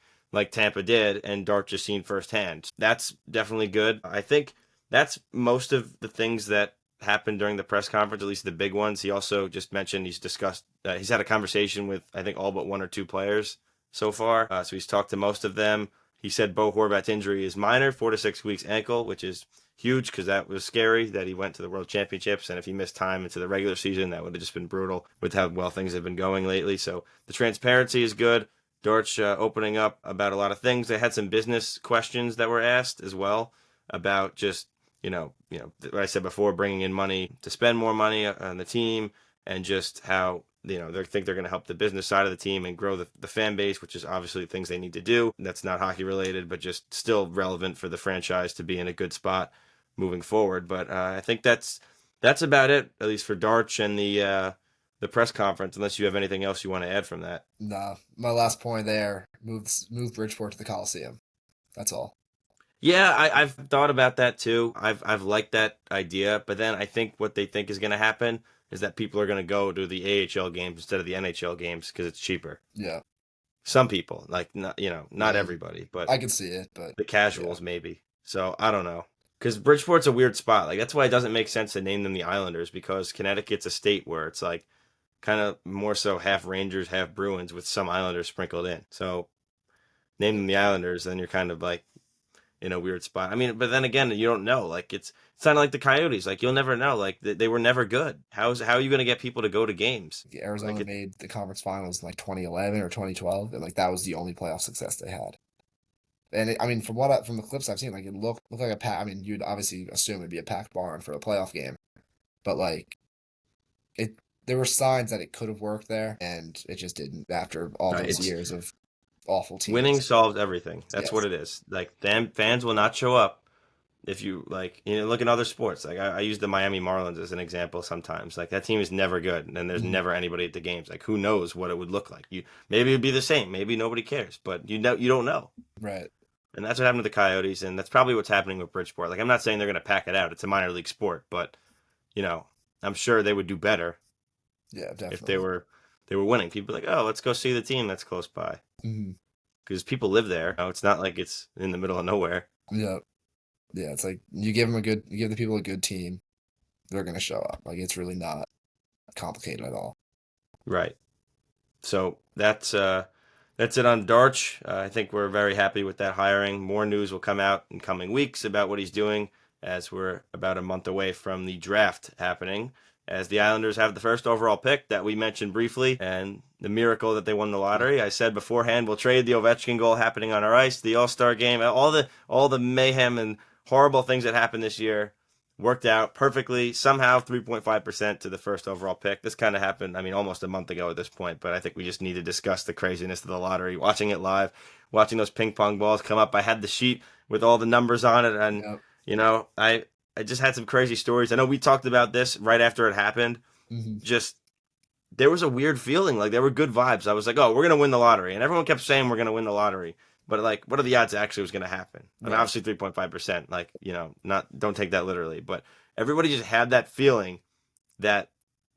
Tampa did, and Dart just seen firsthand. That's definitely good. I think that's most of the things that happened during the press conference, at least the big ones. He also just mentioned he's had a conversation with I think all but one or two players so far. So he's talked to most of them. He said Bo Horvat's injury is minor, 4 to 6 weeks ankle, which is huge because that was scary that he went to the World Championships, and if he missed time into the regular season, that would have just been brutal with how well things have been going lately. So the transparency is good. Dortch opening up about a lot of things. They had some business questions that were asked as well about just what I said before, bringing in money to spend more money on the team, and just how they think they're going to help the business side of the team and grow the fan base, which is obviously things they need to do. That's not hockey related, but just still relevant for the franchise to be in a good spot moving forward. But I think that's about it, at least for Darch and the press conference. Unless you have anything else you want to add from that. Nah, my last point there, move Bridgeport to the Coliseum. That's all. Yeah, I've thought about that too. I've liked that idea, but then I think what they think is going to happen is that people are going to go to the AHL games instead of the NHL games because it's cheaper. Yeah. Some people, like not Yeah, everybody, but I can see it, but the yeah. casuals maybe. So I don't know, because Bridgeport's a weird spot. Like that's why it doesn't make sense to name them the Islanders, because Connecticut's a state where it's like kind of more so half Rangers, half Bruins with some Islanders sprinkled in. So name them the Islanders, then you're kind of like in a weird spot. I mean, but then again, you don't know. Like it's kind of like the Coyotes. Like you'll never know. Like they were never good. How are you going to get people to go to games? Like Arizona it, made the conference finals in like 2011 or 2012, and like that was the only playoff success they had. And I mean, from the clips I've seen, like it looked like a pack. I mean, you'd obviously assume it'd be a packed barn for a playoff game, but like it, there were signs that it could have worked there, and it just didn't after all right, those it's years of awful winning teams. solves everything. That's what Yes. it is. Like them fans will not show up if you like. Look at other sports. Like I use the Miami Marlins as an example sometimes. Like that team is never good, and there's Mhm. never anybody at the games. Like who knows what it would look like? Maybe it'd be the same. Maybe nobody cares, but you don't know. Right. And that's what happened to the Coyotes, and that's probably what's happening with Bridgeport. Like I'm not saying they're going to pack it out. It's a minor league sport, but you know, I'm sure they would do better Yeah, if definitely. they were winning. People would be like, oh, let's go see the team that's close by hmm because people live there. It's not like it's in the middle of nowhere. Yeah. Yeah, it's like you give the people a good team, they're gonna show up. Like it's really not complicated at all. Right. So that's it on Darch. I think we're very happy with that hiring. More news will come out in coming weeks about what he's doing, as we're about a month away from the draft happening. As the Islanders have the first overall pick that we mentioned briefly, and the miracle that they won the lottery. I said beforehand, we'll trade the Ovechkin goal happening on our ice, the All Star game, all the mayhem and horrible things that happened this year worked out perfectly. Somehow 3.5% to the first overall pick. This kind of happened, I mean, almost a month ago at this point, but I think we just need to discuss the craziness of the lottery. Watching it live, watching those ping pong balls come up. I had the sheet with all the numbers on it, and, Yep. I just had some crazy stories. I know we talked about this right after it happened. hmm Just there was a weird feeling, like there were good vibes. I was like, oh, we're gonna win the lottery, and everyone kept saying we're gonna win the lottery. But like, what are the odds it actually was gonna happen? I mean, Right. obviously 3.5%. Like, not don't take that literally, but everybody just had that feeling that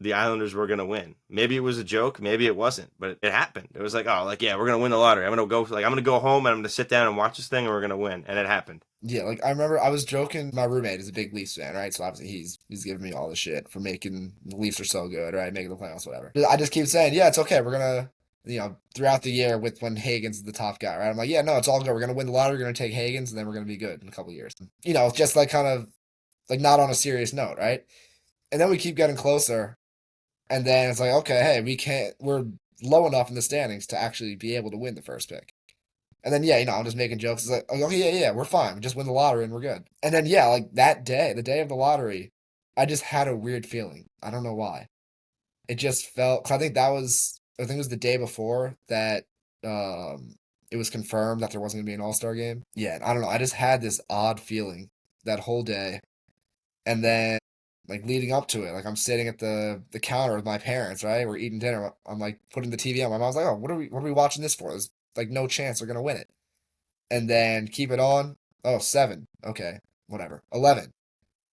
the Islanders were gonna win. Maybe it was a joke, maybe it wasn't, but it happened. It was like, oh, like yeah, we're gonna win the lottery. I'm gonna go home and I'm gonna sit down and watch this thing, and we're gonna win, and it happened. Yeah, like I remember I was joking. My roommate is a big Leafs fan, right? So obviously he's giving me all the shit for making the Leafs are so good, right? Making the playoffs, whatever. I just keep saying, yeah, it's okay. We're gonna, throughout the year with when Hagen's the top guy, right? I'm like, yeah, no, it's all good. We're gonna win the lottery. We're gonna take Hagen's, and then we're gonna be good in a couple years. It's just like kind of like not on a serious note, right? And then we keep getting closer, and then it's like, okay, hey, we're low enough in the standings to actually be able to win the first pick. And then yeah, I'm just making jokes. It's like, okay, yeah, we're fine. We just win the lottery and we're good. And then yeah, like that day, the day of the lottery, I just had a weird feeling. I don't know why. It just felt. 'Cause I think it was the day before that it was confirmed that there wasn't gonna be an All Star game. Yeah, I don't know. I just had this odd feeling that whole day, and then like leading up to it, like I'm sitting at the counter with my parents, right? We're eating dinner. I'm like putting the TV on. My mom's like, "Oh, what are we watching this for? There's like no chance they're gonna win it." And then keep it on. Oh, 7. Okay, whatever. 11.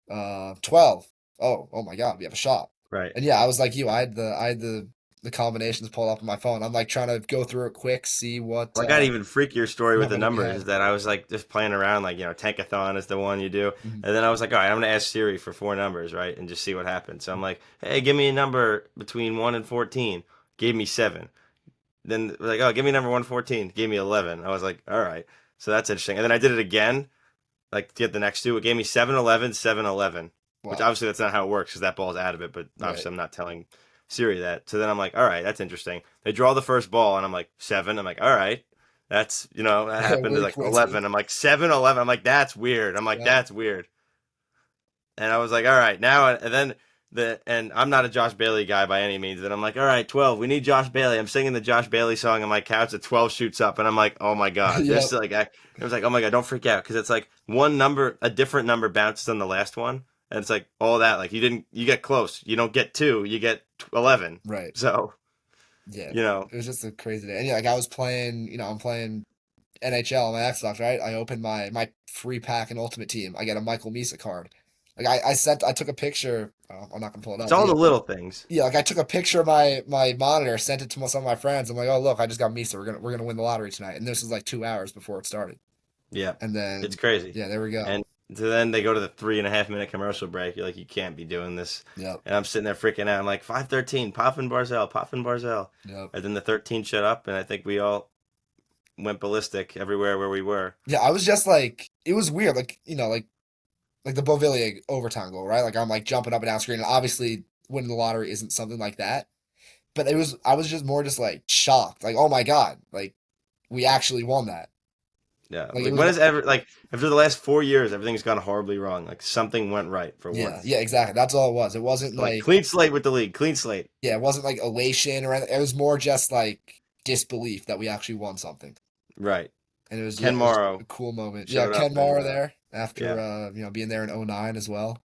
12. Oh my God, we have a shot. Right. And yeah, I was like you. I had the combinations pulled up on my phone. I'm like trying to go through it quick, see Well, I got even freakier story with what the might be numbers is happening. that I was like just playing around, like, Tankathon is the one you do. Mhm. And then I was like, all right, I'm going to ask Siri for four numbers, right? And just see what happens. So I'm like, hey, give me a number between 1 and 14. Gave me 7. Then like, oh, give me number 114. Gave me 11. I was like, all right. So that's interesting. And then I did it again, like to get the next two. It gave me 7-11, 7-11, which Wow. obviously that's not how it works because that ball's out of it. But Right. obviously I'm not telling Siri that. So then I'm like, all right, that's interesting. They draw the first ball and I'm like 7. I'm like, all right, that's that happened to Weird like coincidence. 11. I'm like 7-11. I'm like that's weird. I'm like Yeah. that's weird. And I was like, all right, now, and then and I'm not a Josh Bailey guy by any means. And I'm like, all right, 12, we need Josh Bailey. I'm singing the Josh Bailey song on my couch. At 12 shoots up, and I'm like, oh my god, this Yep. like I was like, oh my god, don't freak out because it's like one number, a different number bounces on the last one, and it's like all that like you get close, you don't get 2, you get 11. Right. So Yeah. you know, It was just a crazy day. And yeah, like I was playing. I'm playing NHL on my Xbox, right? I opened my free pack and Ultimate Team. I get a Michael Misa card. Like I took a picture. Oh, I'm not gonna pull it it's up, but all yeah, the little things. yeah. Like I took a picture of my monitor, sent it to some of my friends. I'm like, oh look, I just got Misa. We're gonna win the lottery tonight. And this was like 2 hours before it started. Yeah, And it's then crazy. yeah, there we go. And so then they go to the 3.5 minute commercial break. You're like, you can't be doing this. Yep. And I'm sitting there freaking out. I'm like, 5:13, Poffin Barzell, Poffin Barzell. Yep. And then the 13 shut up, and I think we all went ballistic everywhere where we were. Yeah, I was just like, it was weird. Like like the Beauvillier overtime goal, right? Like I'm like jumping up and down screen. And obviously, winning the lottery isn't something like that. But I was just more just like shocked. Like, oh my God, like we actually won that. Yeah. Like it Like, was when is ever, like, after the last 4 years, everything's gone horribly wrong. Like, something went right for yeah, once. yeah, exactly. That's all it was. It wasn't So, like, like clean slate with the league, clean slate. yeah, it wasn't like elation or anything. It was more just like disbelief that we actually won something. Right. And it was yeah, Ken it was a Morrow cool moment. Yeah, showed Ken up, and, Mara there after yeah. being there in '09 as well.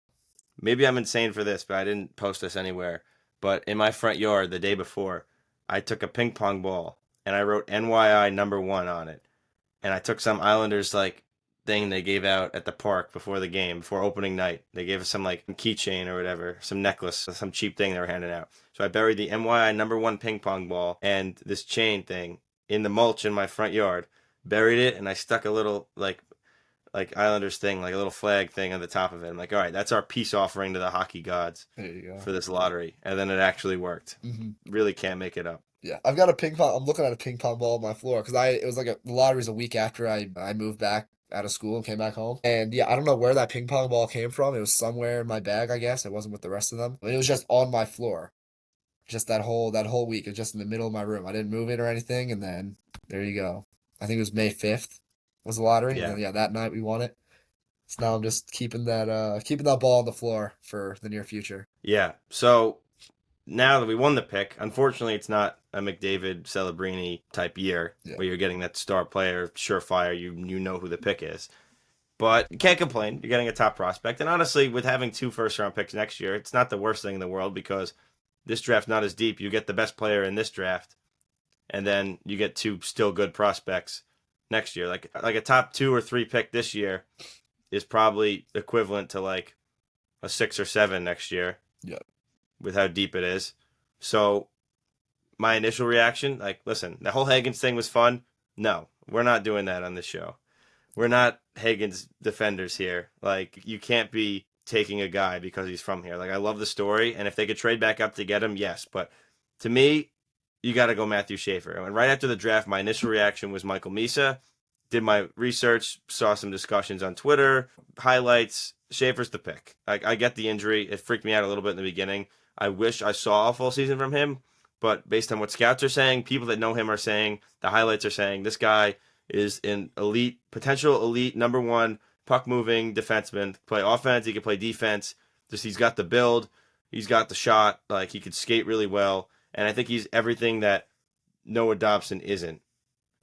Maybe I'm insane for this, but I didn't post this anywhere. But in my front yard the day before, I took a ping pong ball and I wrote NYI number 1 on it. And I took some Islanders like thing they gave out at the park before the game, before opening night. They gave us some like keychain or whatever, some necklace, some cheap thing they were handing out. So I buried the NYI number 1 ping pong ball and this chain thing in the mulch in my front yard. Buried it, and I stuck a little like Islanders thing, like a little flag thing on the top of it. I'm like, all right, that's our peace offering to the hockey gods There you go. for this lottery. And then it actually worked. Hmm. Really can't make it up. Yeah, I've got a ping pong. I'm looking at a ping pong ball on my floor because it was like the lottery's a week after I moved back out of school and came back home. And yeah, I don't know where that ping pong ball came from. It was somewhere in my bag, I guess. It wasn't with the rest of them. But it was just on my floor. Just that whole week. It was just in the middle of my room. I didn't move it or anything. And then there you go. I think it was May 5th was the lottery. And Yeah. then yeah, that night we won it. So now I'm just keeping that ball on the floor for the near future. Yeah. So now that we won the pick, unfortunately, it's not a McDavid Celebrini type year Yeah. where you're getting that star player, surefire. You know who the pick is, but you can't complain. You're getting a top prospect, and honestly, with having 2 first-round picks next year, it's not the worst thing in the world because this draft's not as deep. You get the best player in this draft, and then you get 2 still good prospects next year. Like a top 2 or 3 pick this year is probably equivalent to like a 6 or 7 next year Yeah. with how deep it is. So my initial reaction, like, listen, the whole Higgins thing was fun. No, we're not doing that on this show. We're not Higgins defenders here. Like, you can't be taking a guy because he's from here. Like, I love the story, and if they could trade back up to get him, yes. But to me, you got to go Matthew Schaefer. And right after the draft, my initial reaction was Michael Misa. Did my research, saw some discussions on Twitter, highlights, Schaefer's the pick. I get the injury. It freaked me out a little bit in the beginning. I wish I saw a full season from him, but based on what scouts are saying, people that know him are saying, the highlights are saying this guy is an elite, potential elite number one puck moving defenseman. Play offense, he can play defense. Just he's got the build, he's got the shot. Like he could skate really well, and I think he's everything that Noah Dobson isn't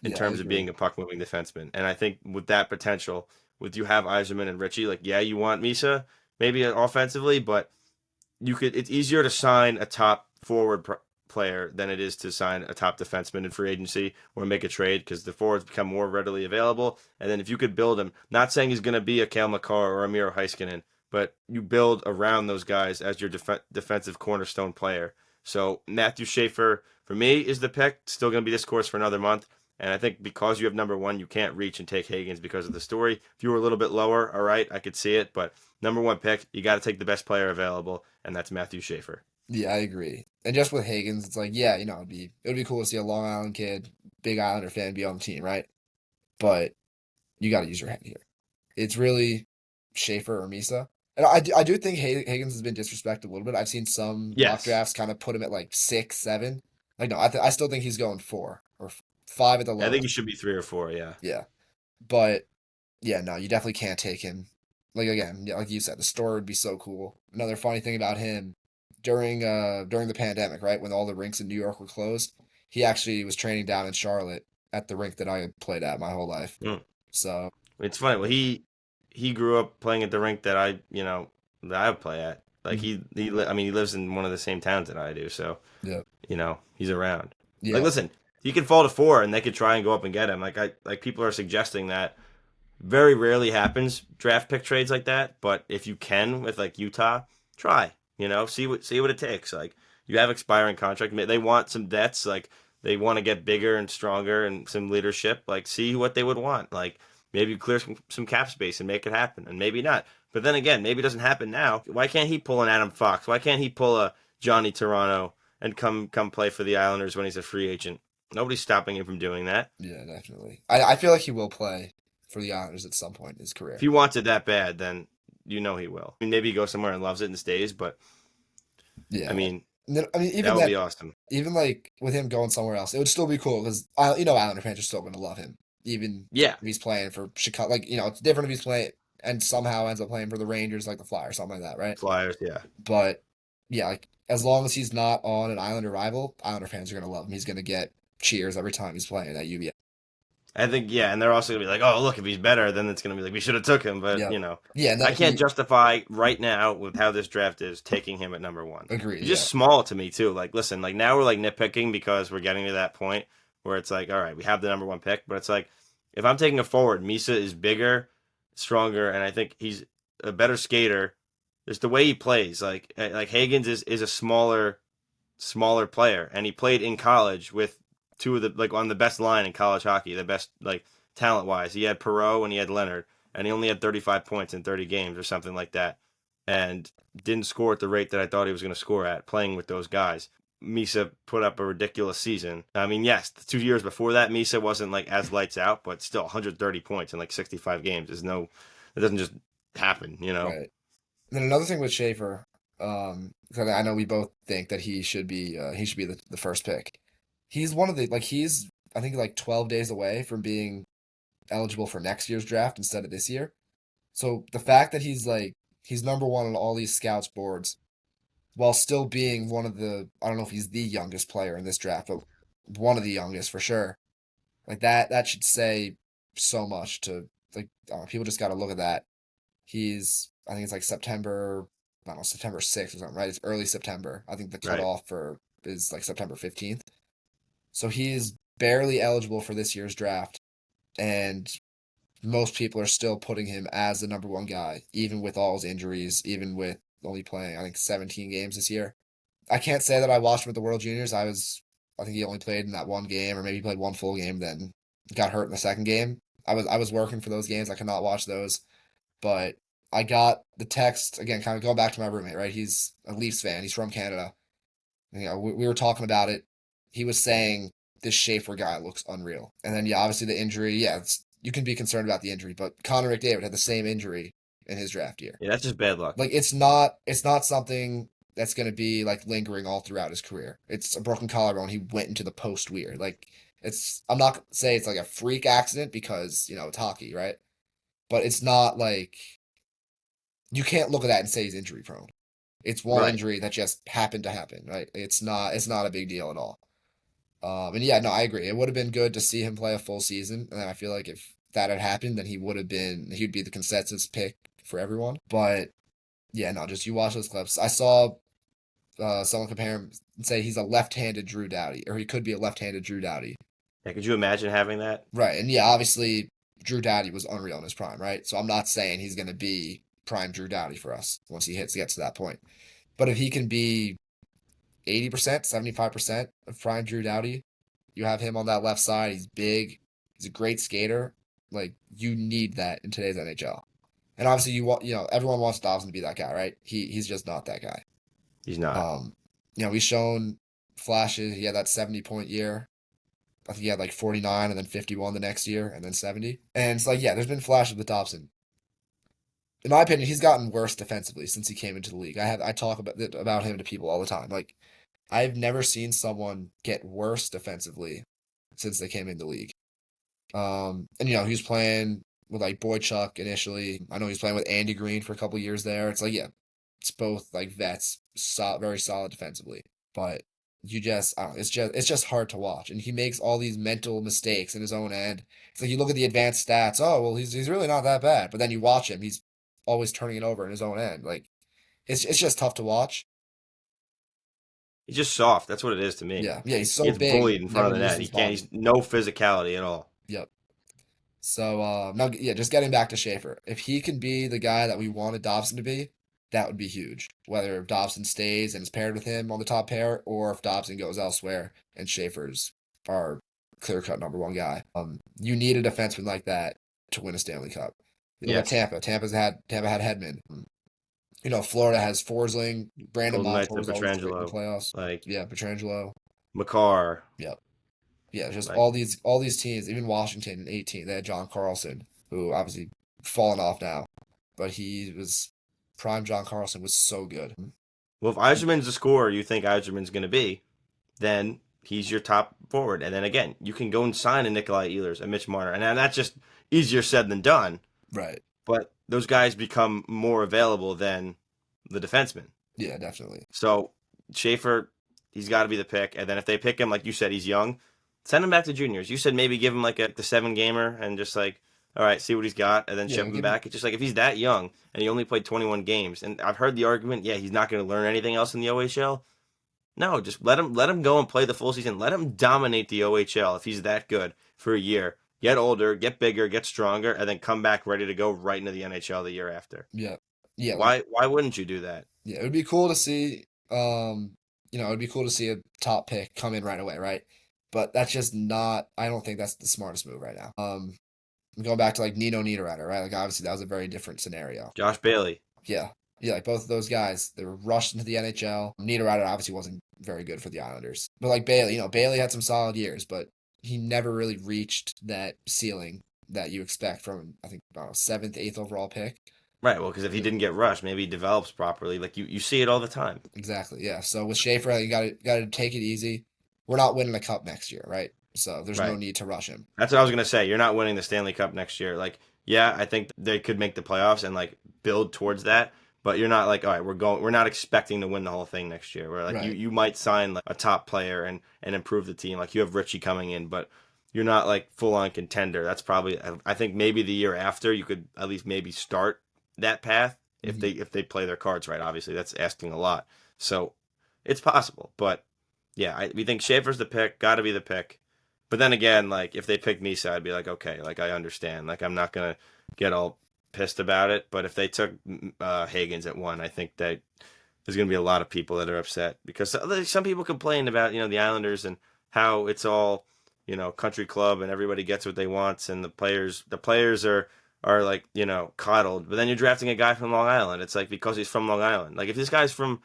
in Yeah, I terms of being agree. a puck moving defenseman. And I think with that potential, with you have Eiserman and Richie, like yeah, you want Misa maybe offensively, but you could. It's easier to sign a top forward player than it is to sign a top defenseman in free agency or make a trade because the forwards become more readily available. And then if you could build him, not saying he's going to be a Kale McCarr or a Miro Heiskanen, but you build around those guys as your defensive cornerstone player. So Matthew Schaefer for me is the pick. Still going to be discourse for another month. And I think because you have number one, you can't reach and take Higgins because of the story. If you were a little bit lower, all right, I could see it. But number one pick, you got to take the best player available, and that's Matthew Schaefer. Yeah, I agree. And just with Higgins, it's like, yeah, it would be cool to see a Long Island kid, big Islander fan, be on the team, right? But you got to use your head here. It's really Schaefer or Misa. And I do think Higgins has been disrespected a little bit. I've seen some mock Yes, drafts kind of put him at like 6, 7. Like, no, I still think he's going 4 or 5 at the I think he lowest. should be 3 or 4. Yeah, Yeah. But yeah, no, you definitely can't take him. Like again, yeah, like you said, the story would be so cool. Another funny thing about him during the pandemic, right, when all the rinks in New York were closed, he actually was training down in Charlotte at the rink that I had played at my whole life. mm. So It's funny. Well, he grew up playing at the rink that I play at. Like mhm, I mean, he lives in one of the same towns that I do, so yeah, he's around. Like, yeah, listen, he could fall to 4, and they could try and go up and get him. Like people are suggesting that very rarely happens draft pick trades like that, but if you can with like Utah, try. See what it takes. Like you have expiring contract. They want some debts. Like they want to get bigger and stronger and some leadership. Like see what they would want. Like maybe clear some cap space and make it happen, and maybe not. But then again, maybe it doesn't happen now. Why can't he pull an Adam Fox? Why can't he pull a Johnny Toronto and come play for the Islanders when he's a free agent? Nobody's stopping him from doing that. yeah, definitely. I feel like he will play for the Islanders at some point in his If career. he wants it that bad, then he will. I mean, maybe he goes somewhere and loves it and stays, but I Yeah, mean, and then, I mean, that even would then, be awesome. even like with him going somewhere else, it would still be cool because Islander fans are still going to love him, even Yeah, if he's playing for Chicago. Like it's different if he's playing and somehow ends up playing for the Rangers, like the Flyers, something like that, right? Flyers. Yeah, But yeah, like as long as he's not on an Islander rival, Islander fans are going to love him. He's going to get cheers every time he's playing at UVA. I think yeah, and they're also gonna be like, oh look, if he's better, then it's gonna be like we should have took him, but Yep. Yeah, and then I if can't he justify right now with how this draft is taking him at number one. agreed, He's yeah, just small to me too. Like, listen, like now we're like nitpicking because we're getting to that point where it's like, all right, we have the number one pick, but it's like if I'm taking a forward, Misa is bigger, stronger, and I think he's a better skater. Just the way he plays, like Hagens is a smaller player, and he played in college with two of the like on the best line in college hockey, the best like talent wise. He had Perot and he had Leonard, and he only had 35 points in 30 games or something like that, and didn't score at the rate that I thought he was going to score at playing with those guys. Misa put up a ridiculous season. I mean, yes, the 2 years before that, Misa wasn't like as lights out, but still 130 points in like 65 games is no, it doesn't just happen. right. And then another thing with Schaefer, 'cause I know we both think that he should be the first pick. He's one of the like he's I think like 12 days away from being eligible for next year's draft instead of this year. So the fact that he's number one on all these scouts boards while still being one of the I don't know if he's the youngest player in this draft, but one of the youngest for sure. Like that should say so much to like people just got to look at that. I think it's like September, I don't know, September 6th or something, right? It's early September. I think the Right. cutoff for is like September 15th. So he is barely eligible for this year's draft, and most people are still putting him as the number one guy, even with all his injuries, even with only playing, I think, 17 games this year. I can't say that I watched him at the World Juniors. I think he only played in that one game, or maybe he played one full game, then got hurt in the second game. I was working for those games. I could not watch those, but I got the text again, kind of going back to my roommate, right? He's a Leafs fan. He's from Canada. We were talking about it. He was saying this Schaefer guy looks unreal. And then, yeah, obviously the injury. Yeah, you can be concerned about the injury, but Connor McDavid had the same injury in his draft year. Yeah, that's just bad luck. Like it's not something that's going to be like lingering all throughout his career. It's a broken collarbone. He went into the post weird. Like it's I'm not say it's like a freak accident because it's hockey, right? But it's not like you can't look at that and say he's injury prone. It's one Right. injury that just happened to happen, right? It's not a big deal at all. And yeah, no, I agree. It would have been good to see him play a full season, and I feel like if that had happened, then he'd be the consensus pick for everyone. But yeah, no, just you watch those clips. I saw someone compare him and say he's a left-handed Drew Doughty, or he could be a left-handed Drew Doughty. Yeah, could you imagine having that? Right, and yeah, obviously Drew Doughty was unreal in his prime, right? So I'm not saying he's going to be prime Drew Doughty for us once he gets to that point. But if he can be 80%, 75% of prime Drew Doughty, you have him on that left side. He's big. He's a great skater. Like you need that in today's NHL. And obviously everyone wants Dobson to be that guy, right? He's just not that guy. He's not. Um, he's shown flashes. He had that 70-point year. I think he had like 49 and then 51 the next year and then 70. And it's like, yeah, there's been flashes with Dobson. In my opinion, he's gotten worse defensively since he came into the league. I talk about him to people all the time. Like I've never seen someone get worse defensively since they came into the league. And he was playing with like Boychuk initially. I know he was playing with Andy Green for a couple years there. It's like, yeah, it's both like vets, very solid defensively. But I don't know, it's just hard to watch. And he makes all these mental mistakes in his own end. It's like you look at the advanced stats. Oh well, he's really not that bad. But then you watch him, he's always turning it over in his own end. Like it's just tough to watch. He's just soft. That's what it is to me. Yeah, he's He so gets big, bullied in front never of the uses net. He his can't. body. He's no physicality at all. Yep. So now, yeah, just getting back to Schaefer. If he can be the guy that we wanted Dobson to be, that would be huge. Whether Dobson stays and is paired with him on the top pair, or if Dobson goes elsewhere and Schaefer's our clear-cut number one guy. You need a defenseman like that to win a Stanley Cup. You look at Yes. Tampa. Tampa had Hedman. Florida has Forsling. Brandon Golden Knights Montour and was always great in the Petrangelo, playoffs. like Yeah, Petrangelo. Makar, Yep. Yeah, just like all these teams, even Washington in 18, they had John Carlson, who obviously fallen off now, but he was prime. John Carlson was so good. well, if Yzerman's the scorer you think Yzerman's going to be, then he's your top forward. And then again, you can go and sign a Nikolai Ehlers, a Mitch Marner, and that's just easier said than done. Right. But those guys become more available than the defenseman. Yeah, definitely. So Schaefer, he's got to be the pick. And then if they pick him, like you said, he's young. Send him back to juniors. You said maybe give him like the 7 gamer and just like, all right, see what he's got, and then Yeah, ship him back. It's just like if he's that young and he only played 21 games, and I've heard the argument, yeah, he's not going to learn anything else in the OHL. No, just let him go and play the full season. Let him dominate the OHL if he's that good for a year. Get older, get bigger, get stronger, and then come back ready to go right into the NHL the year after. Yeah. Yeah, like Why wouldn't you do that? yeah, it would be cool to see it'd be cool to see a top pick come in right away, right? But that's just not I don't think that's the smartest move right now. Going back to like Nino Niederreiter, right? Like obviously that was a very different scenario. Josh Bailey. Yeah. Yeah, like both of those guys, they were rushed into the NHL. Niederreiter obviously wasn't very good for the Islanders. But like Bailey, Bailey had some solid years, but he never really reached that ceiling that you expect from, I think, I don't know, seventh, eighth overall pick. Right, well, because if he didn't get rushed, maybe he develops properly. Like you see it all the time. Exactly, yeah. So with Schaefer, you got to take it easy. We're not winning a cup next year, right? So there's no Right. need to rush him. That's what I was gonna say. You're not winning the Stanley Cup next year. Like, yeah, I think they could make the playoffs and like build towards that. But you're not like, all right, we're not expecting to win the whole thing next year. Where like Right. you might sign like a top player and improve the team. Like you have Richie coming in, but you're not like full on contender. That's probably I think maybe the year after you could at least maybe start that path if Mhm. they play their cards right. Obviously, that's asking a lot. So it's possible, but yeah, we think Schaefer's the pick. Got to be the pick. But then again, like if they pick Misa, I'd be like, okay, like I understand. Like I'm not gonna get all pissed about it. But if they took Hagens at 1, I think that there's gonna be a lot of people that are upset because some people complain about the Islanders and how it's all country club and everybody gets what they want and the players are like coddled. But then you're drafting a guy from Long Island. It's like because he's from Long Island. Like if this guy's from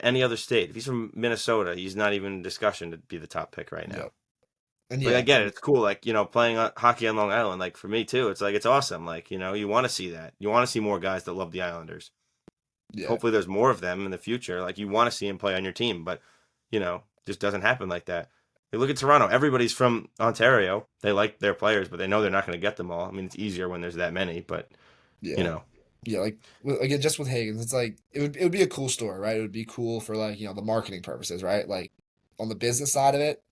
any other state, if he's from Minnesota, he's not even in discussion to be the top pick right now. Yep. And Like I yeah, get it, it's cool. Like playing hockey on Long Island. Like for me too, it's like it's awesome. Like you want to see that. You want to see more guys that love the Islanders. yeah, Hopefully, there's more of them in the future. Like you want to see him play on your team, but just doesn't happen like that. Like, look at Toronto. Everybody's from Ontario. They like their players, but they know they're not going to get them all. I mean, it's easier when there's that many, but you yeah. know, Yeah, like again, just with Higgins, it's like it would be a cool story, right? It would be cool for like the marketing purposes, right? Like on the business side of it,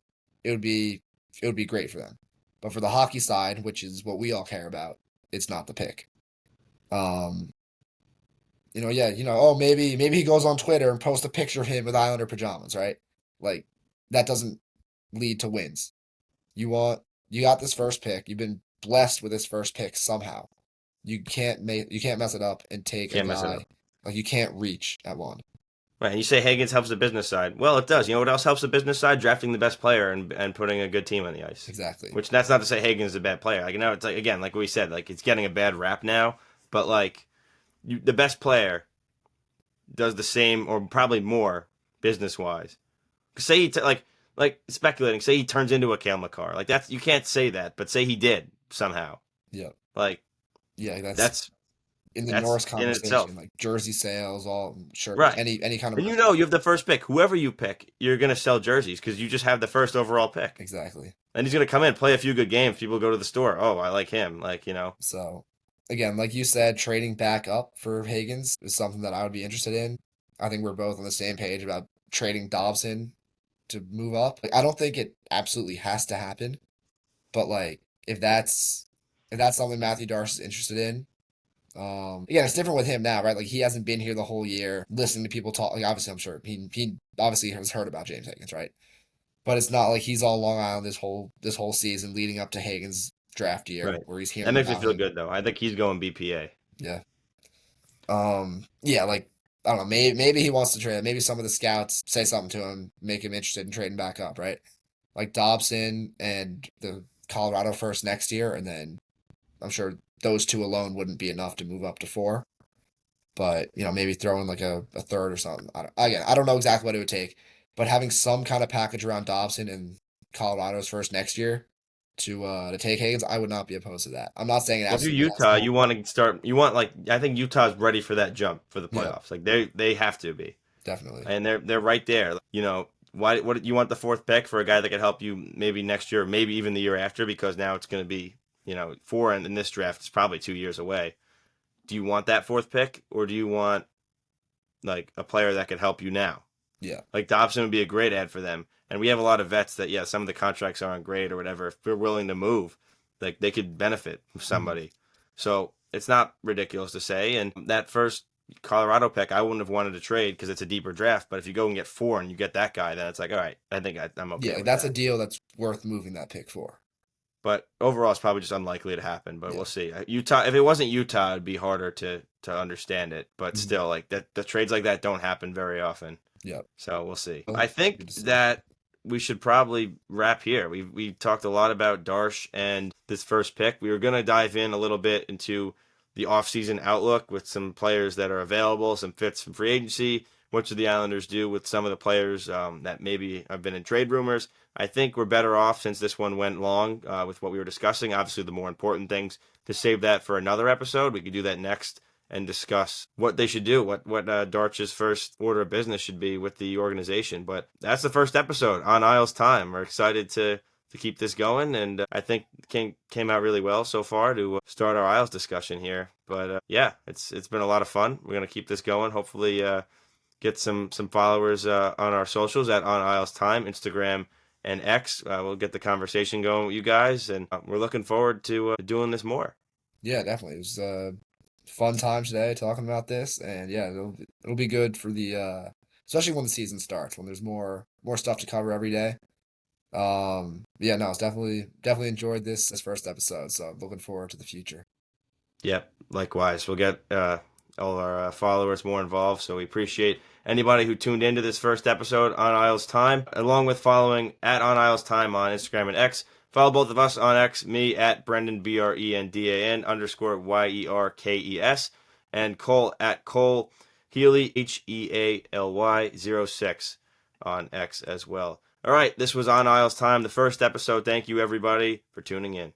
it would be it would be great for them, but for the hockey side, which is what we all care about, it's not the pick. Um, yeah, oh maybe he goes on Twitter and posts a picture of him with Islander pajamas, right? Like that doesn't lead to wins. You got this first pick. You've been blessed with this first pick somehow. You can't mess it up and take a can't mess it up. guy like you can't reach at one. Right, and you say Higgins helps the business side. Well, it does. You know what else helps the business side? Drafting the best player and putting a good team on the ice. Exactly. Which that's not to say Higgins is a bad player. Like it's like again, like we said, like it's getting a bad rap now. But like the best player does the same or probably more business wise. Say like speculating. Say he turns into a Kale McCarr. Like that's you can't say that, but say he did somehow. Yeah. Like Yeah, that's that's in the that's Norris in conversation, itself. like jersey sales, all shirt, like Right. any kind of And merchandise. you have the first pick. Whoever you pick, you're going to sell jerseys because you just have the first overall pick. Exactly. And he's going to come in, play a few good games. People go to the store. Oh, I like him. So again, like you said, trading back up for Higgins is something that I would be interested in. I think we're both on the same page about trading Dobson to move up. Like, I don't think it absolutely has to happen, but like if that's if that's something Matthew Darche is interested in, again, it's different with him now, right? Like he hasn't been here the whole year, listening to people talk. Like obviously, I'm sure he obviously has heard about James Higgins, right? But it's not like he's all Long Island this whole season leading up to Higgins draft year Right. where he's That hearing makes me about feel him. good, though. I think he's going BPA. Yeah. Yeah, like I don't know, maybe he wants to trade. Maybe some of the scouts say something to him, make him interested in trading back up, right? Like Dobson and the Colorado first next year, and then I'm sure those two alone wouldn't be enough to move up to four. But maybe throw in like a third or something. I don't know exactly what it would take, but having some kind of package around Dobson and Colorado's first next year to take Higgins, I would not be opposed to that. I'm not saying it Well, if you're absolutely has Utah, to you happen. want to start. You want I think Utah's ready for that jump for the Yeah, playoffs. Like they have to be, definitely. and they're right there. Why? What you want the fourth pick for a guy that could help you maybe next year, maybe even the year after, because now it's going to be four, and in this draft it's probably 2 years away. Do you want that fourth pick, or do you want like a player that could help you now? Yeah. Like Dobson would be a great ad for them. And we have a lot of vets that, yeah, some of the contracts aren't great or whatever. If they're willing to move, like they could benefit from Mhm. somebody. So it's not ridiculous to say. And that first Colorado pick, I wouldn't have wanted to trade because it's a deeper draft. But if you go and get four and you get that guy, then it's like, all right, I think I'm Yeah, okay like with that's a that. deal that's worth moving that pick for. But overall, it's probably just unlikely to happen. But Yeah. we'll see. Utah, if it wasn't Utah, it'd be harder to understand it. But Mhm. still, like that, the trades like that don't happen very often. Yep. So we'll see. Oh, I think good to see. that we should probably wrap here. We talked a lot about Darsh and this first pick. We were going to dive in a little bit into the offseason outlook with some players that are available, some fits from free agency. What should the Islanders do with some of the players that maybe have been in trade rumors? I think we're better off since this one went long with what we were discussing. Obviously, the more important things to save that for another episode. We could do that next and discuss what they should do, what Darch's first order of business should be with the organization. But that's the first episode on Isles Time. We're excited to keep this going, and I think came out really well so far to start our Isles discussion here. But yeah, it's been a lot of fun. We're gonna keep this going. Hopefully, get some followers on our socials at On Isles Time, Instagram and X. We'll get the conversation going with you guys, and we're looking forward to doing this more. Yeah, definitely. It was fun time today talking about this, and yeah, it'll be good for the especially when the season starts, when there's more stuff to cover every day. Yeah, no, it's definitely enjoyed this first episode, so I'm looking forward to the future. Yep, likewise. We'll get all our followers more involved, so we appreciate anybody who tuned into this first episode on Isles Time, along with following at On Isles Time on Instagram and X. Follow both of us on X, me at Brendan, BRENDAN underscore YERKES, and Cole at Cole Healy, HEALY 06 on X as well. All right, this was On Isles Time, the first episode. Thank you, everybody, for tuning in.